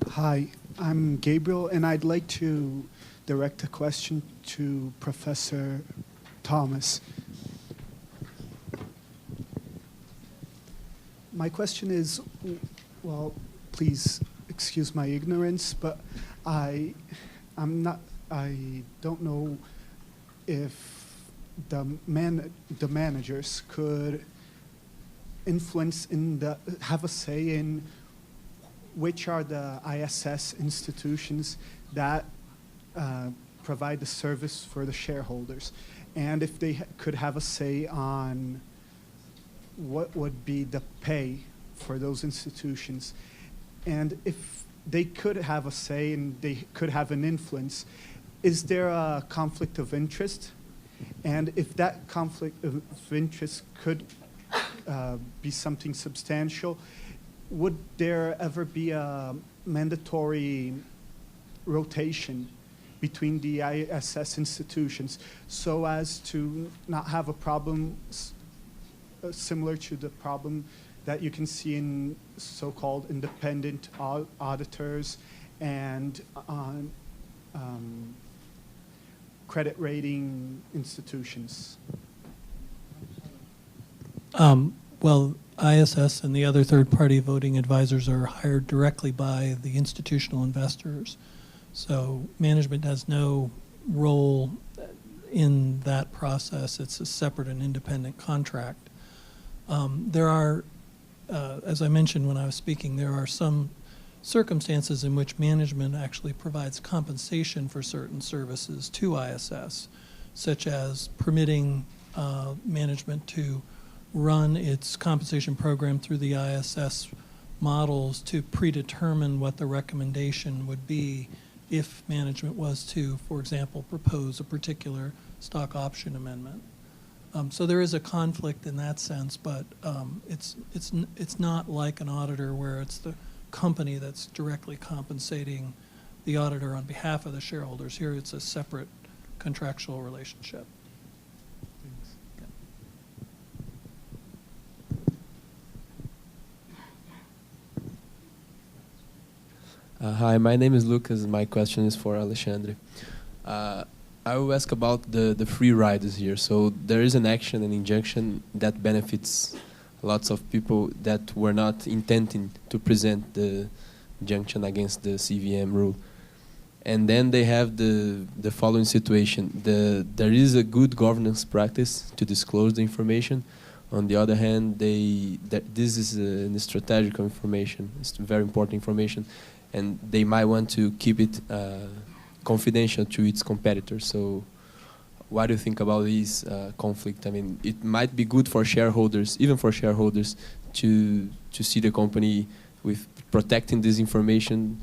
Hi, I'm Gabriel, and I'd like to direct a question to Professor Thomas. My question is, well, please excuse my ignorance, but I don't know if the managers could influence have a say in which are the ISS institutions that provide the service for the shareholders, and if they could have a say on what would be the pay for those institutions. And if they could have a say and they could have an influence, is there a conflict of interest? And if that conflict of interest could be something substantial, would there ever be a mandatory rotation between the ISS institutions so as to not have a problem similar to the problem that you can see in so-called independent auditors and on credit rating institutions? Well, ISS and the other third-party voting advisors are hired directly by the institutional investors. So management has no role in that process. It's a separate and independent contract. There are, as I mentioned when I was speaking, there are some circumstances in which management actually provides compensation for certain services to ISS, such as permitting management to run its compensation program through the ISS models to predetermine what the recommendation would be if management was to, for example, propose a particular stock option amendment. So there is a conflict in that sense, but it's not like an auditor where it's the company that's directly compensating the auditor on behalf of the shareholders. Here it's a separate contractual relationship. Hi, my name is Lucas. My question is for Alexandre. I will ask about the free riders here. So there is an action, an injunction that benefits lots of people that were not intending to present the injunction against the CVM rule. And then they have the following situation. There is a good governance practice to disclose the information. On the other hand, this is strategic information. It's very important information. And they might want to keep it confidential to its competitors. So what do you think about this conflict? I mean, it might be good for shareholders, even for shareholders, to see the company with protecting this information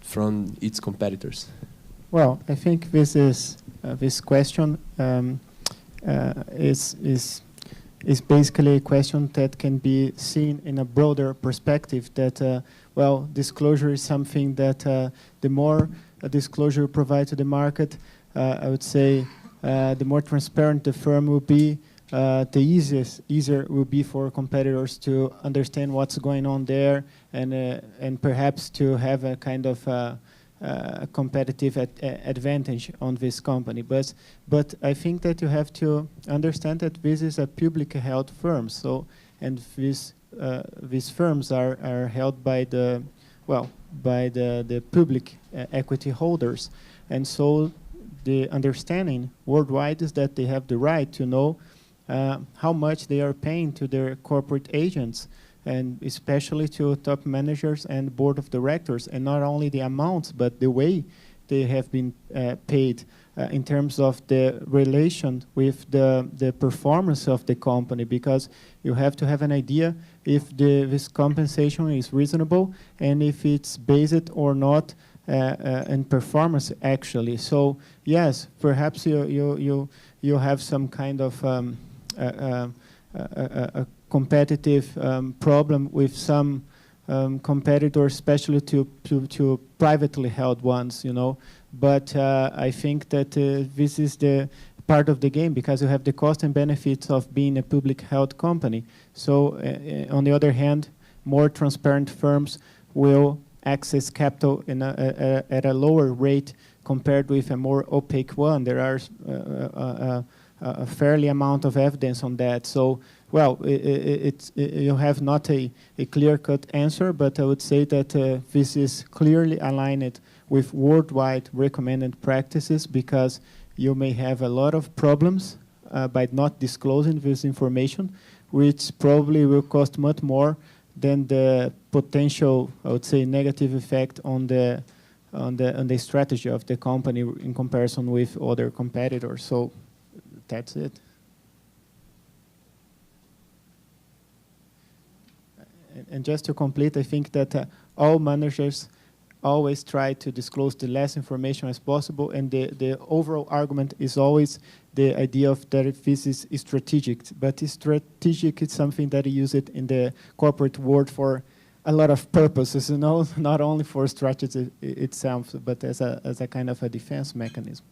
from its competitors. Well, I think this is this question is basically a question that can be seen in a broader perspective. That well, disclosure is something that the more disclosure you provide to the market, I would say the more transparent the firm will be, the easier will be for competitors to understand what's going on there, and perhaps to have a kind of competitive advantage on this company. But I think that you have to understand that this is a publicly held firm. So, and these firms are held by the public equity holders, and so the understanding worldwide is that they have the right to know how much they are paying to their corporate agents, and especially to top managers and board of directors, and not only the amounts, but the way they have been paid in terms of the relation with the performance of the company, because you have to have an idea if this compensation is reasonable and if it's based or not in performance actually. So yes, perhaps you have some kind of a competitive problem with some competitors, especially to privately held ones, you know. But I think that this is the part of the game, because you have the cost and benefits of being a public held company. So on the other hand, more transparent firms will access capital at a lower rate compared with a more opaque one. There are a fairly amount of evidence on that. So, well, you have not a clear-cut answer, but I would say that this is clearly aligned with worldwide recommended practices, because you may have a lot of problems by not disclosing this information, which probably will cost much more than the potential, I would say, negative effect on the strategy of the company in comparison with other competitors. So that's it. And just to complete, I think that all managers always try to disclose the less information as possible, and the overall argument is always the idea of that this is strategic. But strategic is something that you use it in the corporate world for a lot of purposes, you know, not only for strategy itself, but as a kind of a defense mechanism.